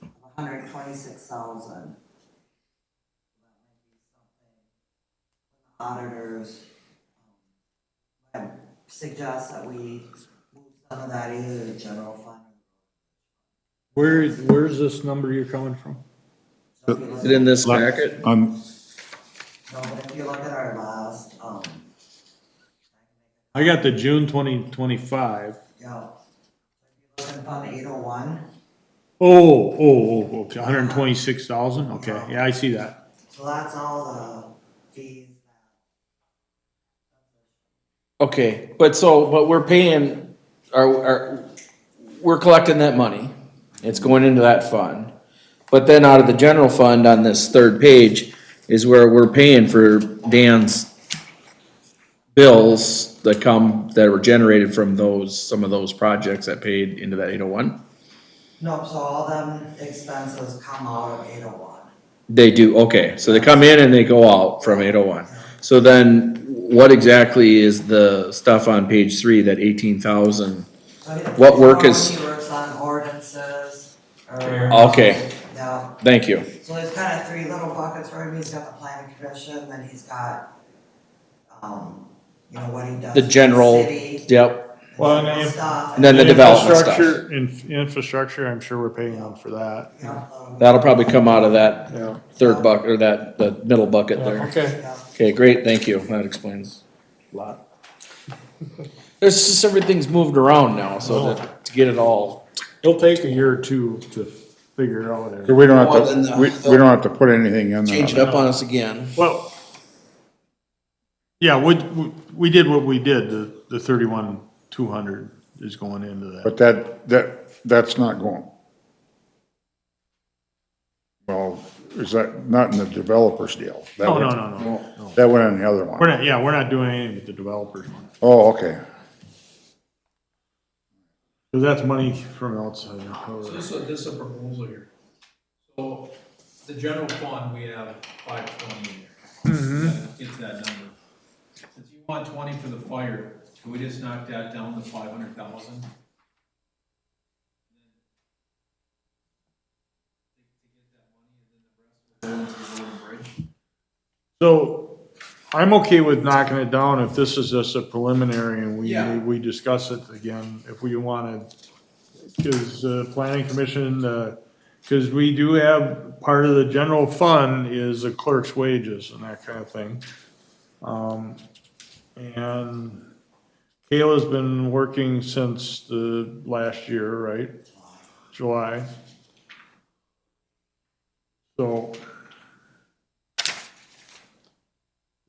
of 126,000. Auditors, I suggest that we move some of that either to general fund. Where's this number you're coming from? So if you look is it in this packet? on, So if you look at our last, I got the June 2025. yeah. If you look in fund 801, Okay, 126,000, okay, yeah, I see that. so that's all the fees. Okay, but we're paying, we're collecting that money, it's going into that fund. But then out of the general fund on this third page is where we're paying for Dan's bills that were generated from some of those projects that paid into that 801. Nope, so all them expenses come out of 801. They do, okay, so they come in and they go out from 801. So then, what exactly is the stuff on page 3, that 18,000? So What work is- He works on ordinances, or. Okay, Yeah, thank you. so there's kind of 3 little buckets for him, he's got the planning commission, then he's got, what he does. The for general, city, yep, Well, vehicle and stuff. And then the development stuff. Infrastructure, I'm sure we're paying them for that. Yeah, That'll probably come out of that Yeah. third bucket, or the middle bucket there. Okay. yeah. Okay, great, thank you, that explains a lot. There's just, everything's moved around now, so to get it all. It'll take a year or two to figure it out. So we don't Well, have then to, we don't have to put anything in there. Change it up on us again. Well, yeah, we did what we did, the 31,200 is going into that. But that's not going. Well, is that not in the developer's deal? That No, went- no. That went in the other one. We're not doing anything with the developers money. Oh, okay. Cause that's money from outside. So this is a proposal here. So the general fund, we have 520 in there. Get to that number. Since you want 20 for the fire, can we just knock that down to 500,000? So I'm okay with knocking it down if this is just a preliminary and Yeah. we discuss it again if we wanted. Cause planning commission, cause we do have, part of the general fund is the clerk's wages and that kind of thing. And Kayla's been working since the last year, right? July. So.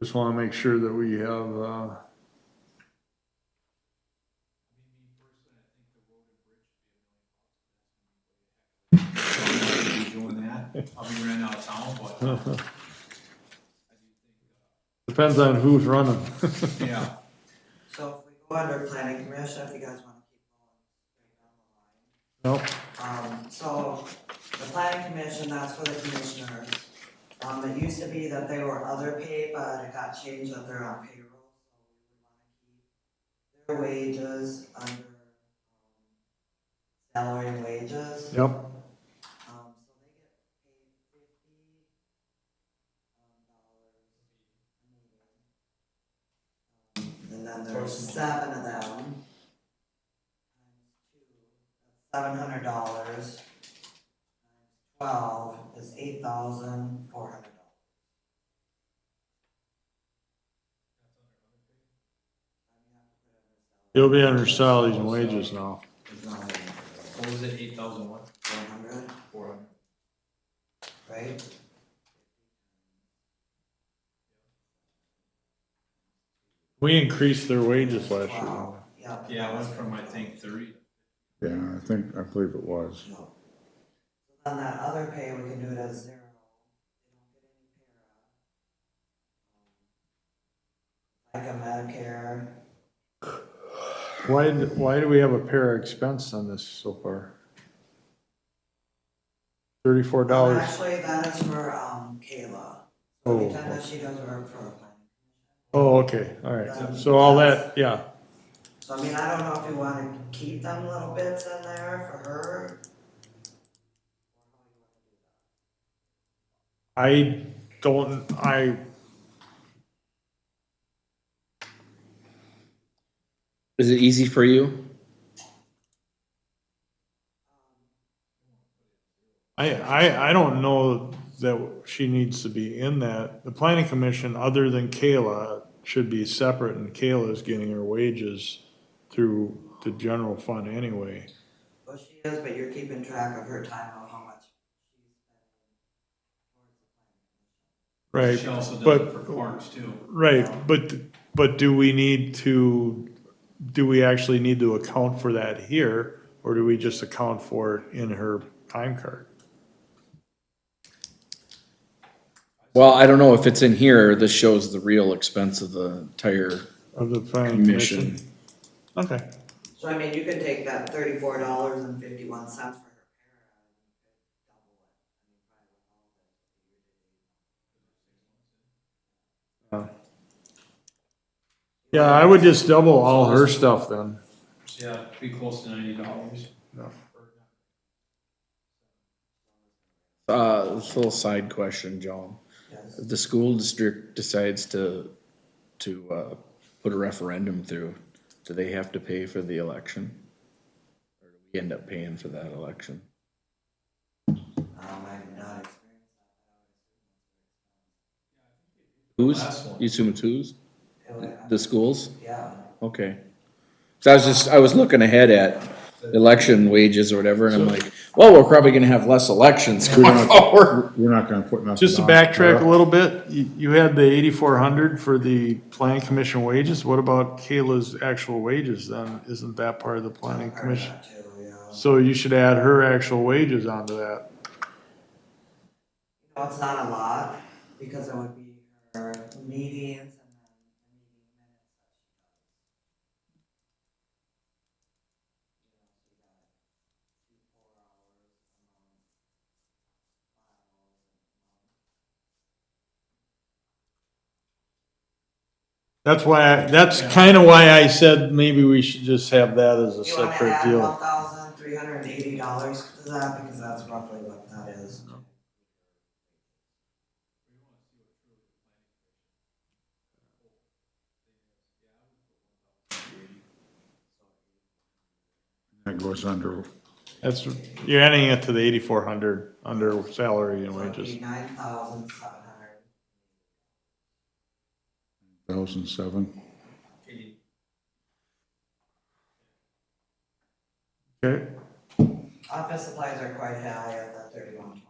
Just wanna make sure that we have, Doing that, I'll be running out of town, but, depends on who's running. yeah. So if we go under planning commission, if you guys wanna keep Nope, going. So the planning commission, that's for the commissioners. It used to be that they were other pay, but it got changed that they're on payroll. So we would wanna keep their wages under, salary and wages. yep, So they get paid $50, and then there's 7 of them. Times 2, that's $700. 12 is $8,400. it'll be under salaries and wages now. What was it, 8,000 what? 400, 400. right? We increased their wages last year. Wow, yep. Yeah, it went from, I think, 30. Yeah, I believe it was. So then that other pay, we can do it as 0. They don't get any para. Like a Medicare. Why do we have a para expense on this so far? $34. Actually, that is for, Kayla. Oh. Anytime that she does work for a plan. Oh, okay, all right, so all that, yeah, So I mean, I don't know if you wanna keep them little bits in there for her. I Is it easy for you? I don't know that she needs to be in that. The planning commission, other than Kayla, should be separate, and Kayla's getting her wages through the general fund anyway. Well, she is, but you're keeping track of her time of how much she's Right, She also does but- it for parks too. right, but do we actually need to account for that here, or do we just account for it in her time card? Well, I don't know if it's in here, this shows the real expense of the entire Of the planning commission. commission? Okay, So I mean, you could take that $34.51 for her para. yeah, I would just double all her stuff then. So yeah, be close to $90. This little side question, Joan. Yes. If the school district decides to put a referendum through Do they have to pay for the election? Or do we end up paying for that election? I've not experienced Who's? Last one. You assume it's who's? that. The schools? Yeah. Okay. So I was looking ahead at election wages or whatever, and I'm like, well, we're probably gonna have less elections going forward. We're not gonna put nothing Just to on backtrack it. a little bit, you had the 8,400 for the planning commission wages. What about Kayla's actual wages then? Isn't that part of the planning Part of commission? that too, yeah. So you should add her actual wages onto that. No, it's not a lot, because it would be her meetings and then the meeting minutes That's why, that's kind of why I said maybe we should just have that as a that she does. You wanna separate add deal. $1,380 to that, because that's roughly what that is. That goes under, That's, you're adding it to the 8,400 under salary and So it'd wages. be 9,700. 1,007. Okay, Office supplies are quite high at that 3120.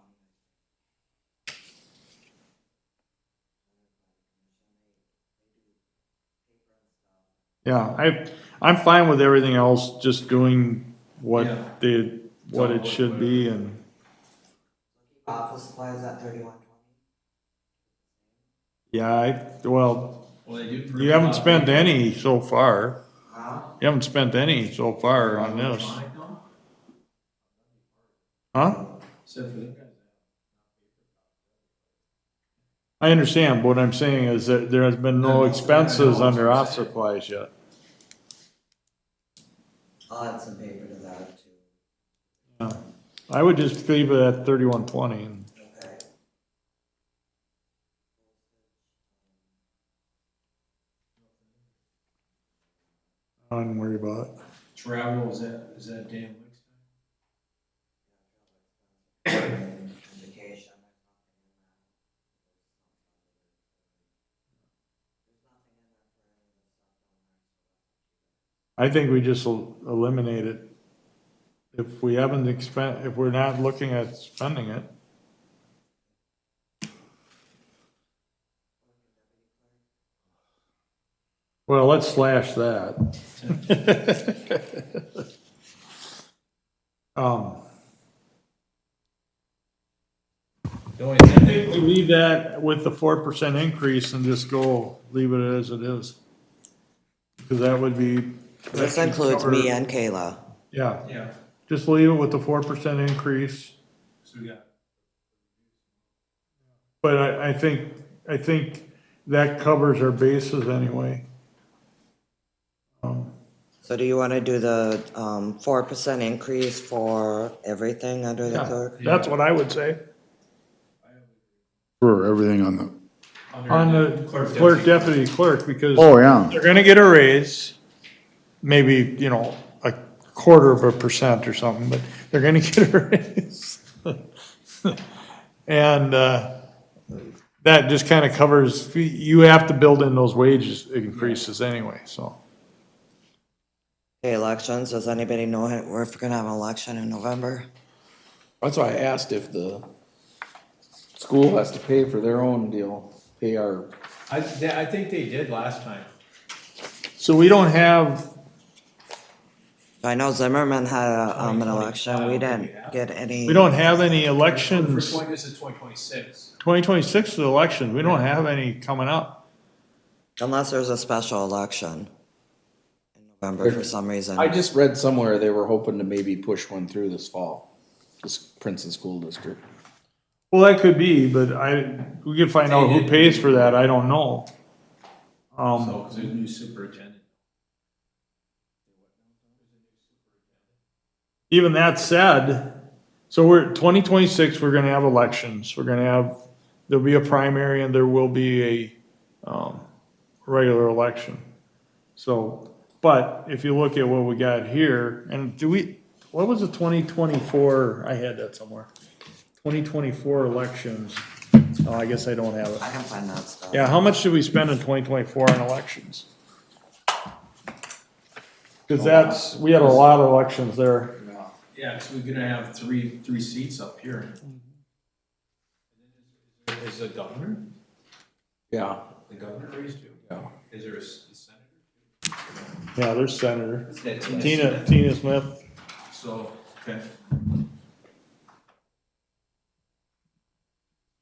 yeah, I'm fine with everything else, just doing what Yeah. what it should be and, Office supplies at 3120. yeah, well, Well, they do. you haven't spent any so far. Huh? You haven't spent any so far on this. Huh? Except for them guys. I understand, but what I'm saying is that there has been no expenses under office supplies yet. I'll add some paper to that too. Yeah. I would just leave it at 3120 and Okay. I don't worry about it. Travel, is that Dan Wicks? Vacation. I think we just eliminate it. If we haven't if we're not looking at spending it. Well, let's slash that. The only I thing, think we leave that with the 4% increase and just leave it as it is. Because that would be. This includes me and Kayla. Yeah, yeah, just leave it with the 4% increase. so we got, But I think that covers our bases anyway. So do you wanna do the, 4% increase for everything under the Yeah, clerk? that's what I would say. For everything on the, On the clerk, deputy clerk, because oh, yeah. they're gonna get a raise, maybe, a 1/4% or something, but they're gonna get a raise. And, that just kind of covers, you have to build in those wages increases anyway, so. Okay, elections, does anybody know if we're gonna have an election in November? That's why I asked if the school has to pay for their own deal, pay our, I think they did last time. So we don't have, I know Zimmerman had an 2020, election, we didn't get any. we don't have any For elections, this is 2026. 2026 is election, we don't have any coming up. Unless there's a special election in November for some reason. I just read somewhere they were hoping to maybe push one through this fall. This Princeton School District. Well, that could be, but we can find out who pays for that, I don't know. So, because there's a new superintendent. Even that said, so 2026, we're gonna have elections, there'll be a primary and there will be a, regular election. So But if you look at what we got here, and what was the 2024, I had that somewhere. 2024 elections, oh, I guess I don't have it. I can find that stuff. Yeah, how much did we spend in 2024 on elections? Cause we had a lot of elections there. Yeah, because we're gonna have three seats up here. Is the governor? Yeah. The governor raised too? Yeah. Is there a senator? Yeah, there's Senator. Is that Tina Smith. So, okay.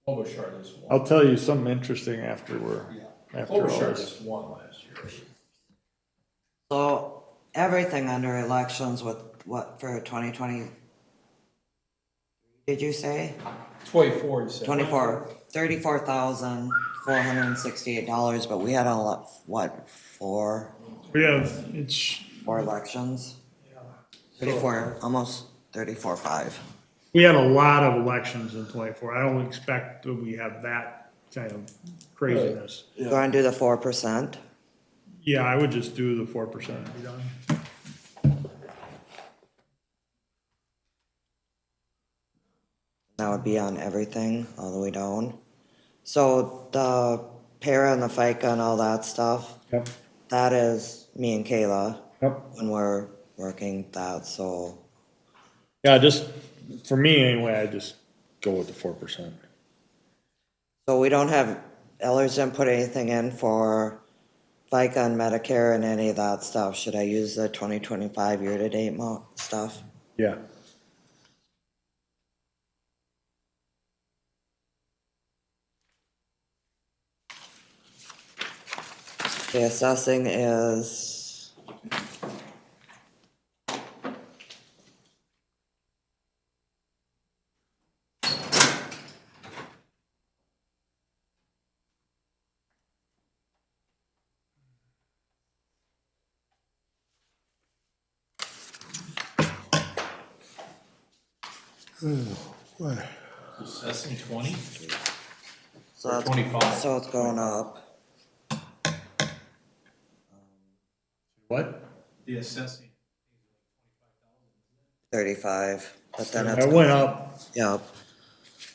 Klobuchar just won. I'll tell you something interesting after after all Klobuchar this. just won last year. So everything under elections with what for 2020? Did you say? 24, you said. 24, $34,468, but we had four We have, elections? 34, almost 34.5. we had a lot of elections in 24. I don't expect that we have that kind of craziness. Go and do the 4%. Yeah, I would just do the 4% and be done. That would be on everything, all the way down. So the para and the FICA and all that stuff, Yep, that is me and Kayla yep. when we're working that, so. Yeah, just, for me anyway, I just go with the 4%. So we don't have, Ellers didn't put anything in for FICA and Medicare and any of that stuff. Should I use the 2025 year-to-date stuff? Yeah. The assessing is. Assessing 20? So Or that's 25. So it's going up. What? The assessing. 35, but then it's. It went up. Yep.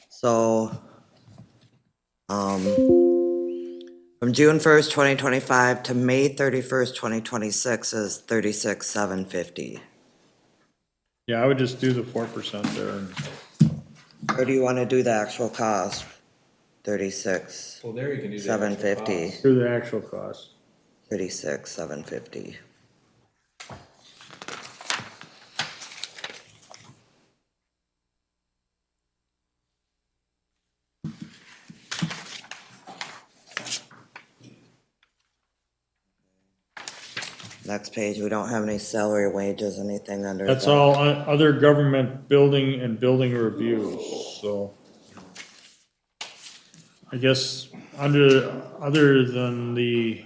So, from June 1st, 2025 to May 31st, 2026 is 36,750. Yeah, I would just do the 4% there. And Or do you want to do the actual cost? 36, Well, there you can do that. 750, do the actual cost. 36, 750. Next page, we don't have any salary, wages, anything under. That's that. all other government building and building reviews, so. I guess other than the,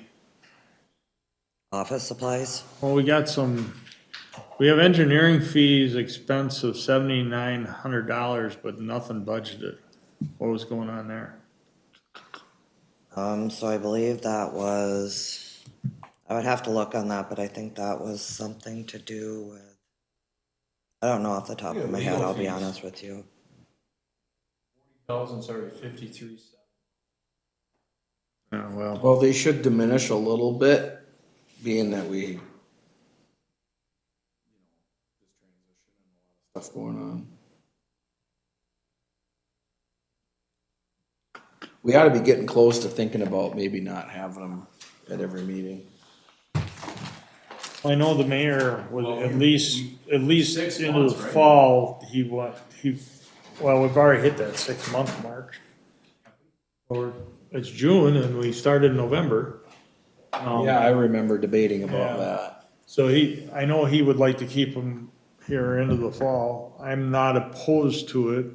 Office supplies? well, we have engineering fees expense of $7,900, but nothing budgeted. What was going on there? So I believe that was, I would have to look on that, but I think that was something to do with, I don't know off the top of my head, legal I'll be fees. honest with you. 40,000, sorry, 53. Well, Well, they should diminish a little bit, being that we. Stuff going on. We ought to be getting close to thinking about maybe not having them at every meeting. I know the mayor was Well, at least 6 into months, the right? fall, well, we've already hit that 6-month mark. Or it's June and we started in November. Yeah, I remember debating Yeah. about that. So I know he would like to keep them here into the fall. I'm not opposed to it.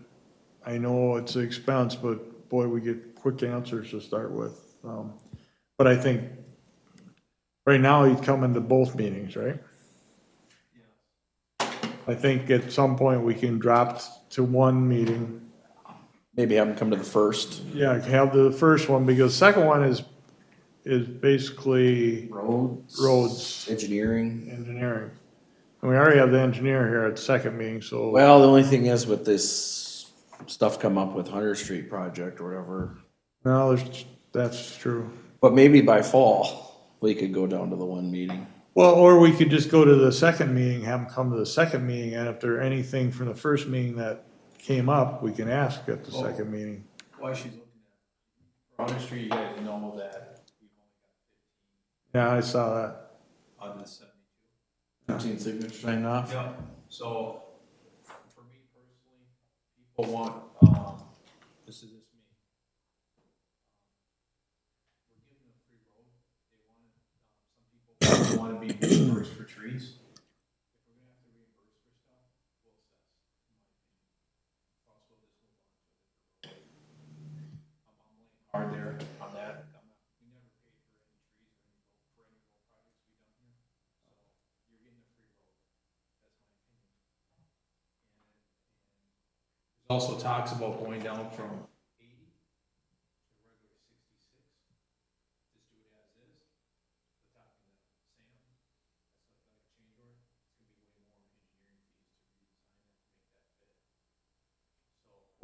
I know it's an expense, but boy, we get quick answers to start with. But I think right now he'd come into both meetings, right? I think at some point we can drop to one meeting. Maybe have them come to the first. Yeah, have the first one because the second one is is basically Roads. Engineering. engineering. And we already have the engineer here at the second meeting, so. Well, the only thing is with this stuff come up with Hunter Street project or whatever, No, that's true. but maybe by fall, we could go down to the one meeting. Well, or we could just go to the second meeting, have them come to the second meeting, and if there anything from the first meeting that came up, we can ask at the second meeting. Why she's looking at, Hunter Street, you guys know that we've Yeah, I saw that. only got 15 on this 72. 15 signatures signed off. Yeah, so for me personally, people want, this is just me. We're giving them free road. They want, some people want to be reimbursed for trees. If we're gonna have to reimburse for stuff, we'll assess, in my opinion. Also, this will want to the road. I'm laying hard there on that. We never paid for any trees or any road projects we done here. So you're getting a free road. That's my opinion. And there's also talks about going down from 80 to regular 66. Just do it as is. But talking to Sam, that's like a change order. It's gonna be way more engineering fees to redesign it to make that fit.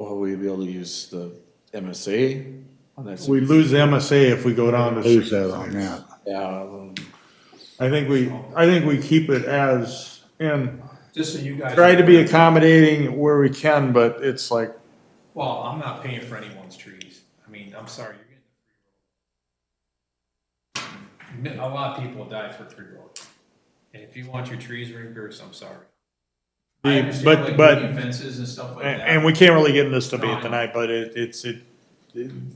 So Will we be able to use the MSA on that? We lose the MSA if we go down to. Lose that on that. Yeah, I think we keep it as, and just so you guys. try to be accommodating where we can, but it's like, Well, I'm not paying for anyone's trees. I mean, I'm sorry, you're getting a free road. A lot of people die for free road. And if you want your trees reimbursed, I'm sorry. I The- understand like but- moving fences and stuff like that. and we can't really get in this debate No, I know. tonight, but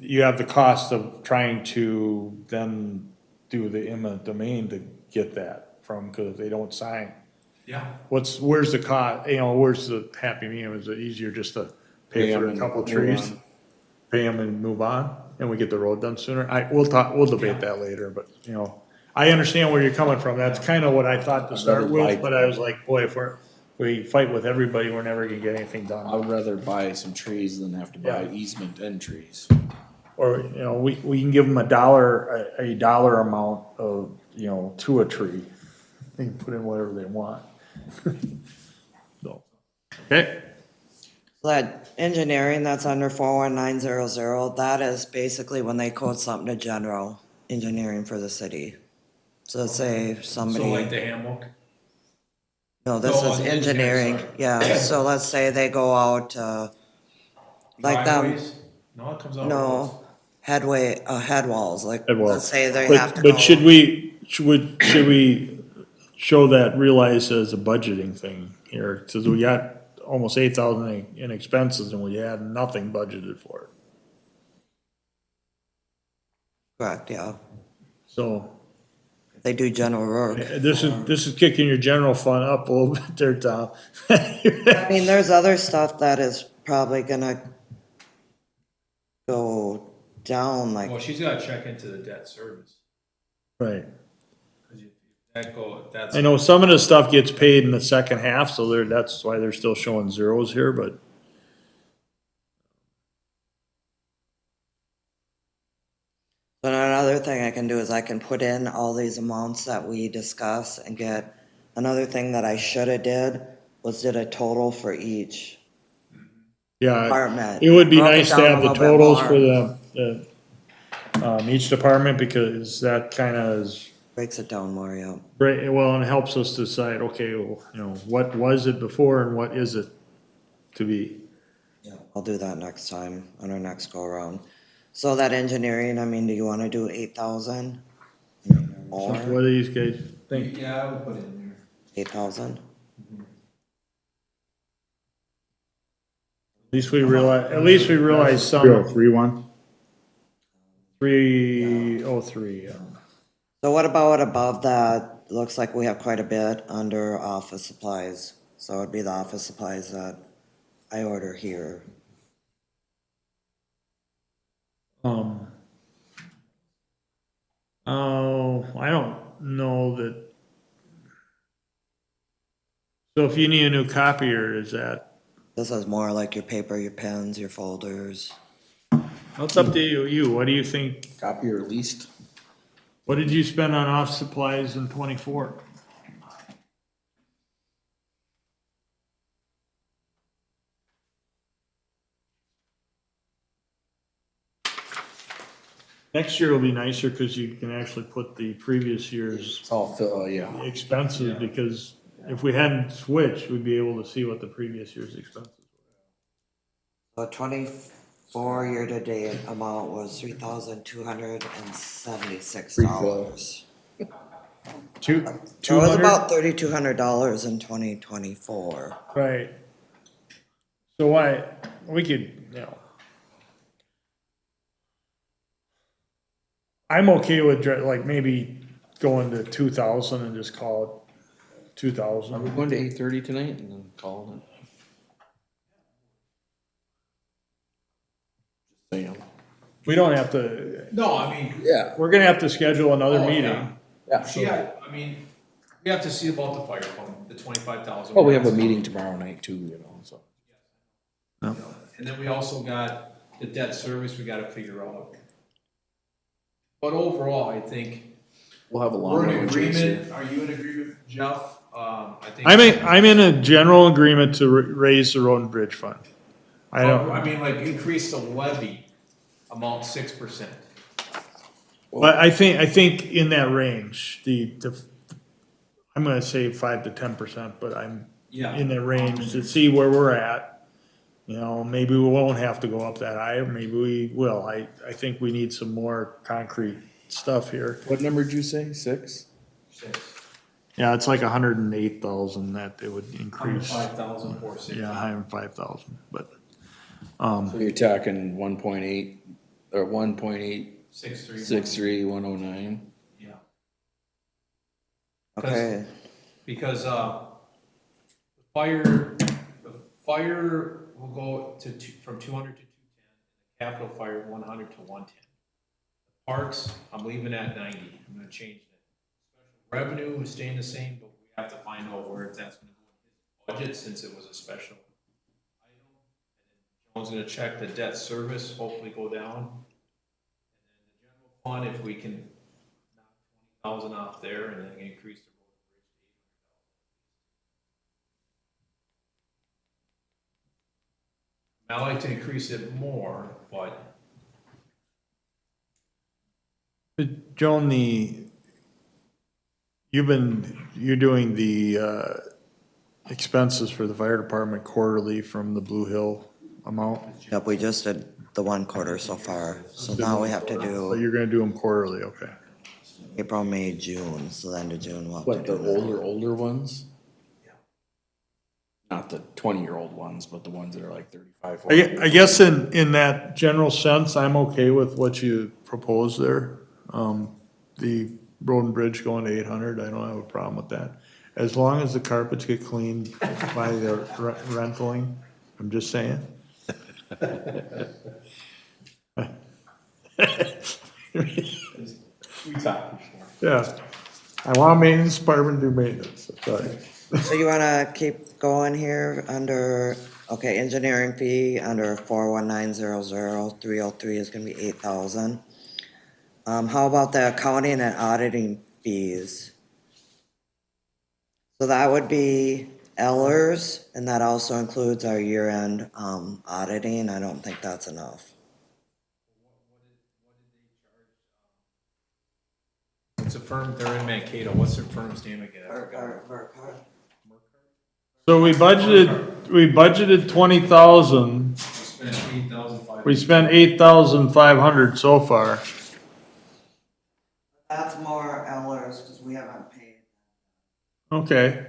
you have the cost of trying to then do the eminent domain to get that from, because they don't sign. Yeah, Where's the cost, where's the happy medium? Is it easier just to pay Pay 'em for a and couple move trees? on. Pay them and move on, and we get the road done sooner? We'll debate that later, but, I understand where you're coming from. That's kind of what I thought to start rather with, buy- but I was like, boy, if we fight with everybody, we're never gonna get anything I done. would rather buy some trees than have to buy Yeah. easement and trees. Or, we can give them a dollar amount of, to a tree. They can put in whatever they want. So, okay, So that engineering that's under 41900, that is basically when they quote something to general engineering for the city. So let's say so like somebody, the handbook. no, this Oh, is the engineering, engineering, sorry. yeah, so let's say they go out, like them, Driveways? No, it comes out. roads. no, head walls, like, Head walls. let's say they have to but go. should we show that realized as a budgeting thing here? Cause we got almost 8,000 in expenses and we had nothing budgeted for it. Correct, yeah, So they do general work. this is kicking your general fund up a little bit there, Tom. I mean, there's other stuff that is probably gonna go down, like, Well, she's gotta check into the debt service. Right. 'Cause if that's. I know some of the stuff gets paid in the second half, so that's why they're still showing zeros here, but. but another thing I can do is I can put in all these amounts that we discuss and get, another thing that I shoulda did was did a total for each Yeah, department. it would be Broke it nice to down a have the little bit totals more. for each department, because that kinda is, Breaks it down more, yeah. well, and helps us decide, okay, well, what was it before and what is it to be? Yeah, I'll do that next time, on our next go around. So that engineering, I mean, do you wanna do 8,000? More, What do these guys think? Yeah, I would put it in there. 8,000? At least we realize some, 3031? 303, yeah. So what about above that? Looks like we have quite a bit under office supplies. So it'd be the office supplies that I order here. I don't know that. So if you need a new copier, is that, This is more like your paper, your pens, your folders. it's up to you, what do you think? Copy or leased? What did you spend on office supplies in '24? Next year will be nicer because you can actually put the previous year's It's all, yeah. expenses, because if we hadn't switched, we'd be able to see what the previous year's expenses The 24 year-to-date amount was $3,276. were. Two So it was hundred? about $3,200 in 2024. Right. So why, we could, you know. I'm okay with like maybe going to 2,000 and just call it Are we 2,000. going to 8:30 tonight and then call it? Just saying. We don't have to, No, I mean, Yeah. we're gonna have to schedule another Oh, meeting. yeah. Yeah. she had, I mean, we have to see about the fire fund, the 25,000. Well, we have a meeting tomorrow night too, you know, so. And then we also got the debt service we gotta figure out. But overall, I think We'll have a long we're in one with Jason. agreement. Are you in agreement, Jeff? I think. I'm in a general agreement to raise the road and bridge fund. I Oh, don't, I mean, like increase the levy amount 6%. but I think in that range, I'm gonna say 5 to 10%, but I'm Yeah. in that range to see where we're at. You know, maybe we won't have to go up that high, or maybe we will. I think we need some more concrete stuff here. What number did you say? 6? Yeah, it's like 108,000 that it would increase. 105,460. Yeah, 105,000, but, So you're talking 1.8 or 1.863, 6.3. 109. Yeah. Okay, Because, the fire will go to from 200 to 210, capital fire 100 to 110. Parks, I'm leaving at 90, I'm gonna change that. Special revenue is staying the same, but we have to find out where that's gonna go in his budget, since it was a special item. And then John's gonna check the debt service, hopefully go down. And then the general fund, if we can knock 20,000 off there, and then increase the road and bridge to 800,000. I like to increase it more, but Joan, you're doing the, expenses for the fire department quarterly from the Blue Hill amount? yep, we just did the 1 quarter so far, so now we have to But do you're gonna do them quarterly, okay. April, May, June, so the end of June we'll have What, to the do that. older ones? Not the 20-year-old ones, but the ones that are like 35, 40. I guess in that general sense, I'm okay with what you proposed there. The road and bridge going to 800, I don't have a problem with that. As long as the carpets get cleaned by the rentaling, I'm just saying. we talked before. Yeah, I want maintenance department to do maintenance, sorry. So you wanna keep going here under, okay, engineering fee, under 41900, 303 is gonna be 8,000. How about the accounting and auditing fees? So that would be Ellers, and that also includes our year-end, auditing, I don't think that's enough. What's the firm, they're in Mankato, what's their firm's name again? I forgot. So we budgeted 20,000, We spent 8,500. we spent 8,500 so far. That's more Ellers, cause we haven't paid. Okay.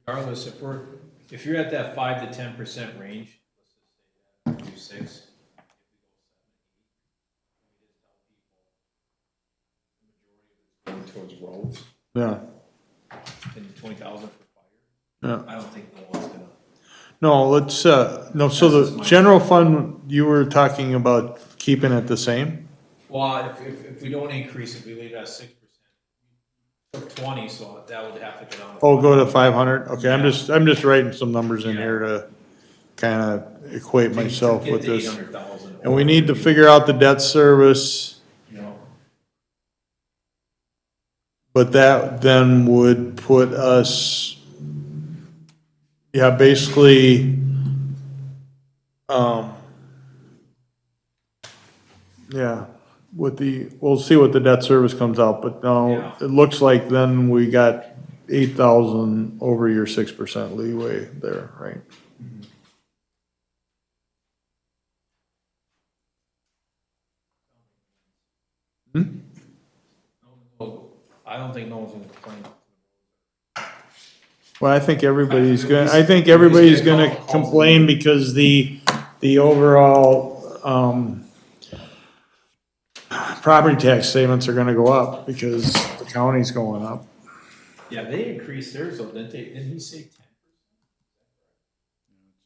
Regardless, if you're at that 5 to 10% range, let's just say that, do 6. Going towards roads, Yeah, and 20,000 for fire, yeah. I don't think no one's gonna. No, let's, no, so That's just the my- general fund, you were talking about keeping it the same? Well, if we don't increase it, we leave it at 6%. Took 20, so that would have to go down to. Oh, go to 5. 500? Okay, I'm Yeah. just writing some numbers in Yeah. here to kind of equate myself Get with to this. 800,000. And we need to figure out the debt service, You know, but that then would put us, yeah, basically, yeah, we'll see what the debt service comes out, but now, Yeah. it looks like then we got 8,000 over your 6% leeway there, right? I don't think no one's gonna complain. Well, I think everybody's gonna complain because the overall, property tax statements are gonna go up because the county's going up. Yeah, they increased theirs though, didn't they? Didn't he say 10?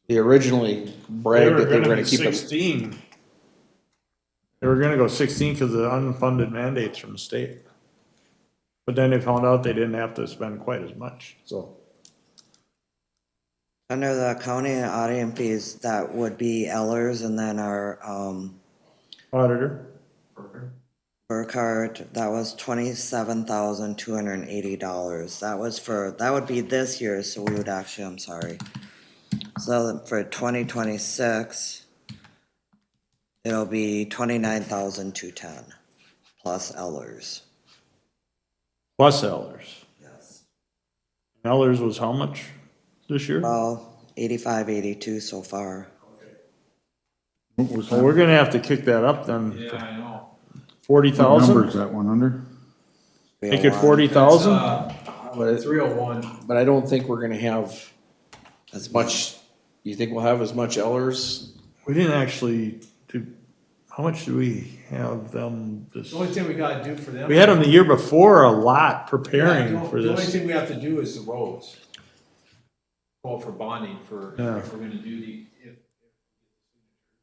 They originally bragged that they were gonna keep it. 16. They were gonna go 16 because of the unfunded mandates from the state. But then they found out they didn't have to spend quite as much, so. Under the county and auditing fees, that would be Ellers and then our, Auditor, Burkhardt, that was $27,280. That would be this year, so we would actually, I'm sorry. So for 2026, it'll be 29,210 plus Ellers. plus Ellers. Yes. Ellers was how much this year? Well, 85, 82 so far. What was So that? we're gonna have to kick that up then, Yeah, I know. What 40,000? number is that one under? Make it 40,000? But 301. But I don't think we're gonna have As as much, you think we'll have as much Ellers? We didn't actually do, how much do we have them this? The only thing we gotta do for them. We had them the year before a lot Yeah, preparing for The only this. thing we have to do is the roads. Call for bonding for, Yeah. if we're gonna do if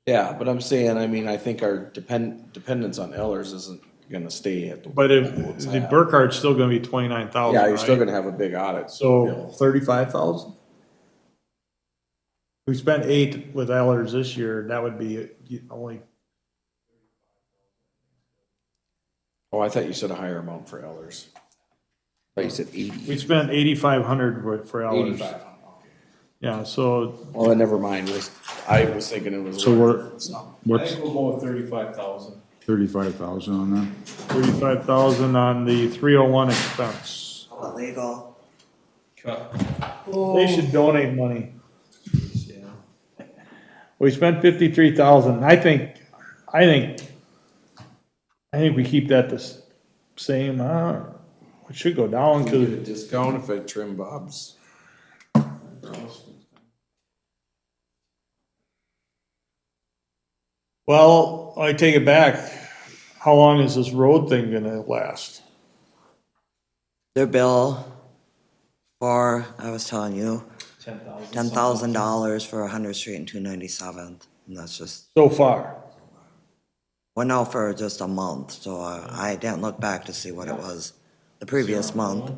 Yeah, but I'm saying, I mean, I think our dependence on Ellers isn't gonna stay at the. But if, it's the at. Burkhardt's still gonna be 29,000, Yeah, you're still right? gonna have a big audit. So bill. 35,000? We spent 8 with Ellers this year, that would be only, Oh, I thought you said a higher amount for Ellers. I thought you said 80. we spent 8,500 for Ellers. 85. Yeah, so, Well, then never mind, I was thinking it was. So lower. What's we'll go with 35,000. 35,000 on that? 35,000 on the 301 expense. legal. Cut. They should donate money. Yeah. We spent 53,000, I think we keep that the same, it should go down, Can we cause get a discount if I trim Bob's? well, I take it back. How long is this road thing gonna last? Their bill for, I was telling you, 10,000. $10,000 for 100th Street and 297th. And that's just, So far, went out for just a month, so I didn't look back to see what it was the previous month.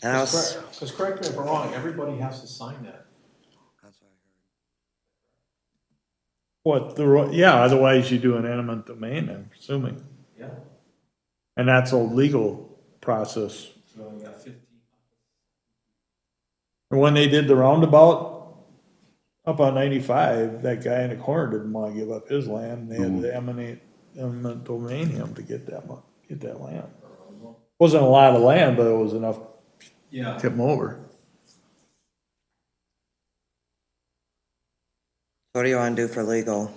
And I was, Because correct me if I'm wrong, everybody has to sign that. that's what I heard. what, yeah, otherwise you do an eminent domain, I'm assuming. Yeah. And that's a legal process. So we got 15. And when they did the roundabout up on 95, that guy in the corner didn't wanna give up his land, they had to eminent domain him to get that land. Wasn't a lot of land, but it was enough Yeah. to tip him over. What do you want to do for legal?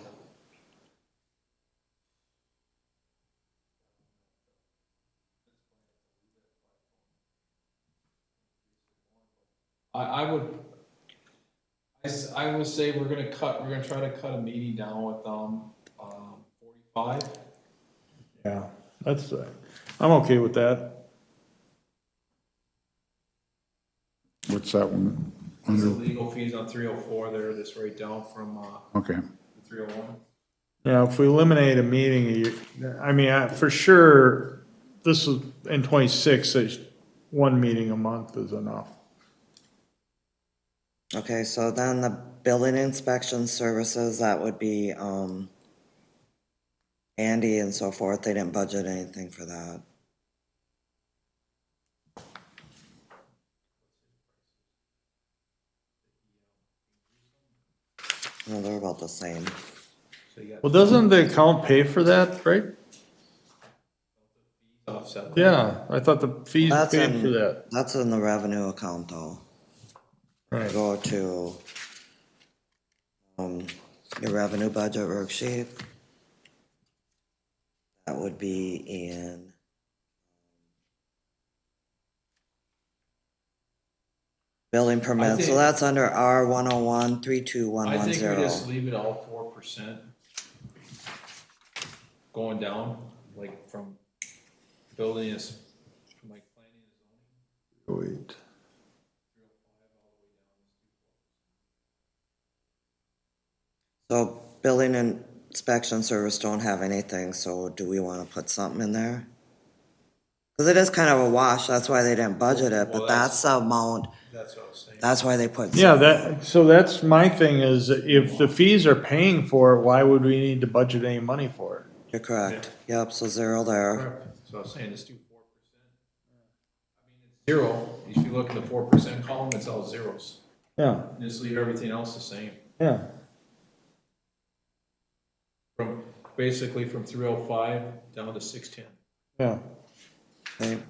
I would, I would say we're gonna try to cut a meeting down with, 45. Yeah, that's, I'm okay with that. What What's that one? The Under, legal fees on 304 there, that's right down from, okay. 301. Yeah, if we eliminate a meeting, I mean, for sure, this is, in 26, there's one meeting a month is enough. Okay, so then the building inspection services, that would be, Andy and so forth, they didn't budget anything for that. No, they're about the same. So you got Well, doesn't the account pay for that, right? offset. Yeah, I thought the fees That's paid for in, that. that's in the revenue account though. Right. Go to, your revenue budget worksheet. That would be in, building permits, so think- that's under R 101 I think we 32110. just leave it all 4% going down, like from building is, from like planning and zoning. Wait. So building and inspection service don't have anything, so do we wanna put something in there? Cause it is kind of a wash, that's why they didn't budget it, Well, but that's- that's the amount, That's what I was saying. that's why they put. Yeah, that, so that's my thing is if the fees are paying for it, why would we need to budget any money for it? You're correct, yep, so zero there. Correct. So I was saying, let's do 4%. I mean, it's zero, if you look at the 4% column, it's all zeros. Yeah, Just leave everything else the same. yeah. From, basically from 305 down to 610. Yeah, Okay.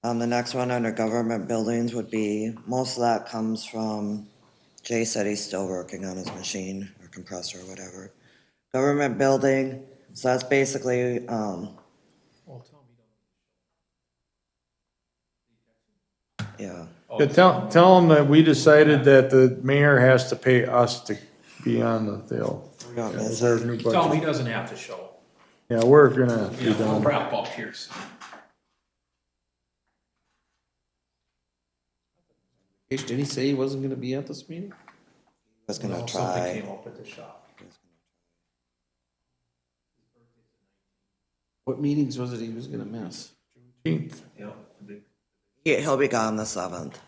The next one under government buildings would be, most of that comes from, Jay said he's still working on his machine or compressor or whatever. Government building, so that's basically, Well, tell me, yeah, oh, Yeah, tell them that we decided that the mayor has to pay us to be on the deal. we don't miss Their it. new tell him he budget. doesn't have to show. Yeah, we're gonna be Yeah, we'll done. wrap up here soon. Did he say he wasn't gonna be at this meeting? Was gonna No, something try. came up at the shop. What meetings was it he was gonna miss? Yeah. the big- He'll be gone the 7th.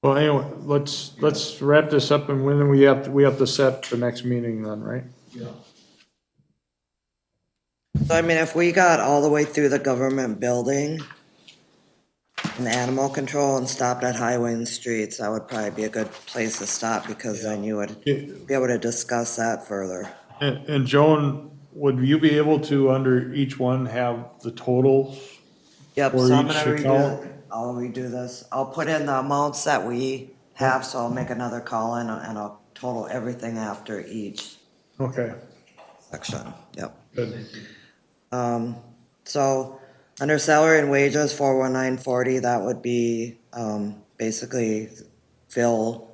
Well, anyway, let's wrap this up and when we have to set the next meeting then, right? Yeah. So I mean, if we got all the way through the government building and animal control and stopped at highway and streets, that would probably be a good place to stop because then you would be able to discuss that further. And Joan, would you be able to, under each one, have the totals? Yep, For so I'm each gonna account? I'll redo this. I'll put in the amounts that we have, so I'll make another call in and I'll total everything after each Okay, section, yep. good. So, under salary and wages, 41940, that would be, basically Phil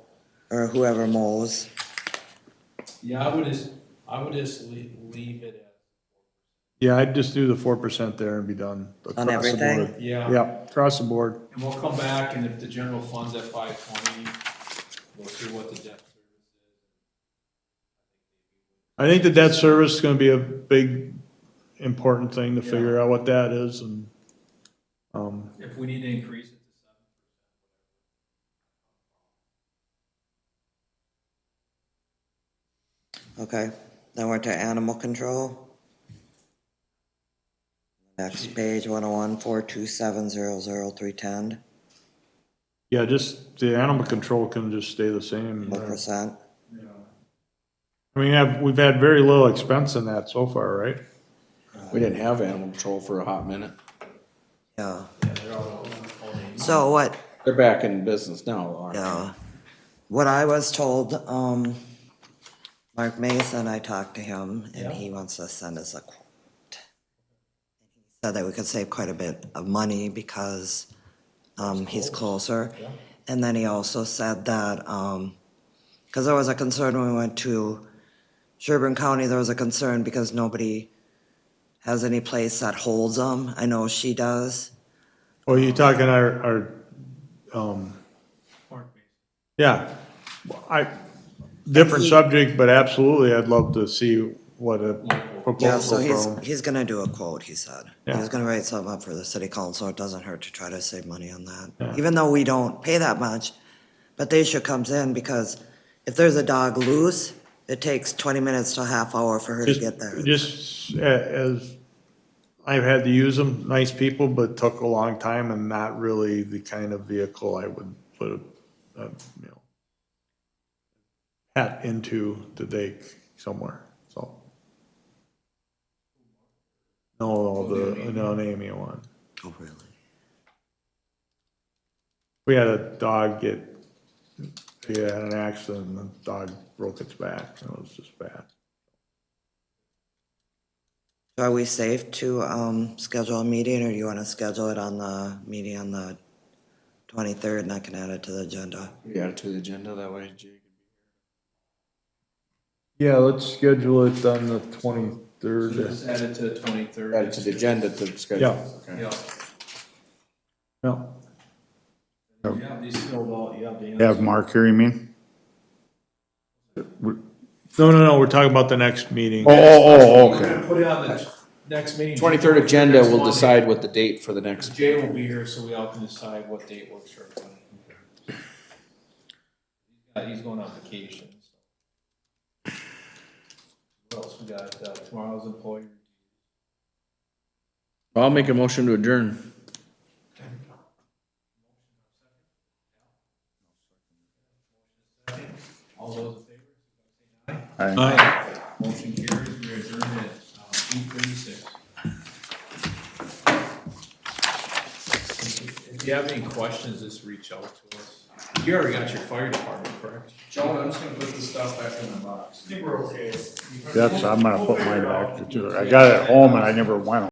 or whoever mows. Yeah, I would just leave it at, Yeah, I'd just do the 4% there and be done. On across the everything? board. yeah. Yeah, across the board. And we'll come back and if the general fund's at 520, we'll see what the debt service is. I think the debt service is gonna be a big, important thing to figure out what that is and, If we need to increase it to 7%. Okay, then we're to animal control. Next page, 101-427-00310, yeah, just, the animal control can just stay the same. 1%. I mean, we've had very little expense in that so far, right? We didn't have animal control for a hot minute. Yeah, Yeah, they're all so what, They're back in business now, aren't they? yeah, what I was told, Mark Mason, I talked to him, and he wants to send us a quote. He said that we could save quite a bit of money because, he's closer. And then he also said that, Cause there was a concern when we went to Sherburne County, there was a concern because nobody has any place that holds them. I know she does. Well, you talking our, yeah, different subject, but absolutely, I'd love to see what a Yeah, so proposal from. he's gonna do a quote, he said. He Yeah. was gonna write something up for the city council. It doesn't hurt to try to save money on that. Even though we don't pay that much, but the issue comes in because if there's a dog loose, it takes 20 minutes to a half hour for her to get there. Just as, I've had to use them, nice people, but took a long time and not really the kind of vehicle I would put a pet into to take somewhere, so. No, an Amy one. Oh, really? We had a dog he had an accident and the dog broke its back, and it was just bad. Are we safe to, schedule a meeting, or do you wanna schedule it on the meeting on the 23rd, and I can add it to the agenda? We add it to the agenda, that way Jay can Yeah, let's schedule it on the 23rd. Just add it to the 23rd. be, add it to the agenda to schedule. Yeah. Okay. Yeah. No, Yeah, these snowball, yeah, the Have Mark here, you mean? no, we're talking about the next meeting. Oh, We're okay. gonna put it on the next meeting. 23rd agenda, Next we'll Monday. decide what the date for the next. Jay will be here, so we all can decide what date works for everybody. He's going on vacation, so. What else we got, tomorrow's employee. I'll make a motion to adjourn. All those in favor? Aye. Motion carries, we adjourn at 8:36. If you have any questions, just reach out to us. You already got your fire department, correct? Joe, I'm just gonna put the stuff back in the box. I think we're okay. That's, I'm gonna put mine back to, I got it at home and I never went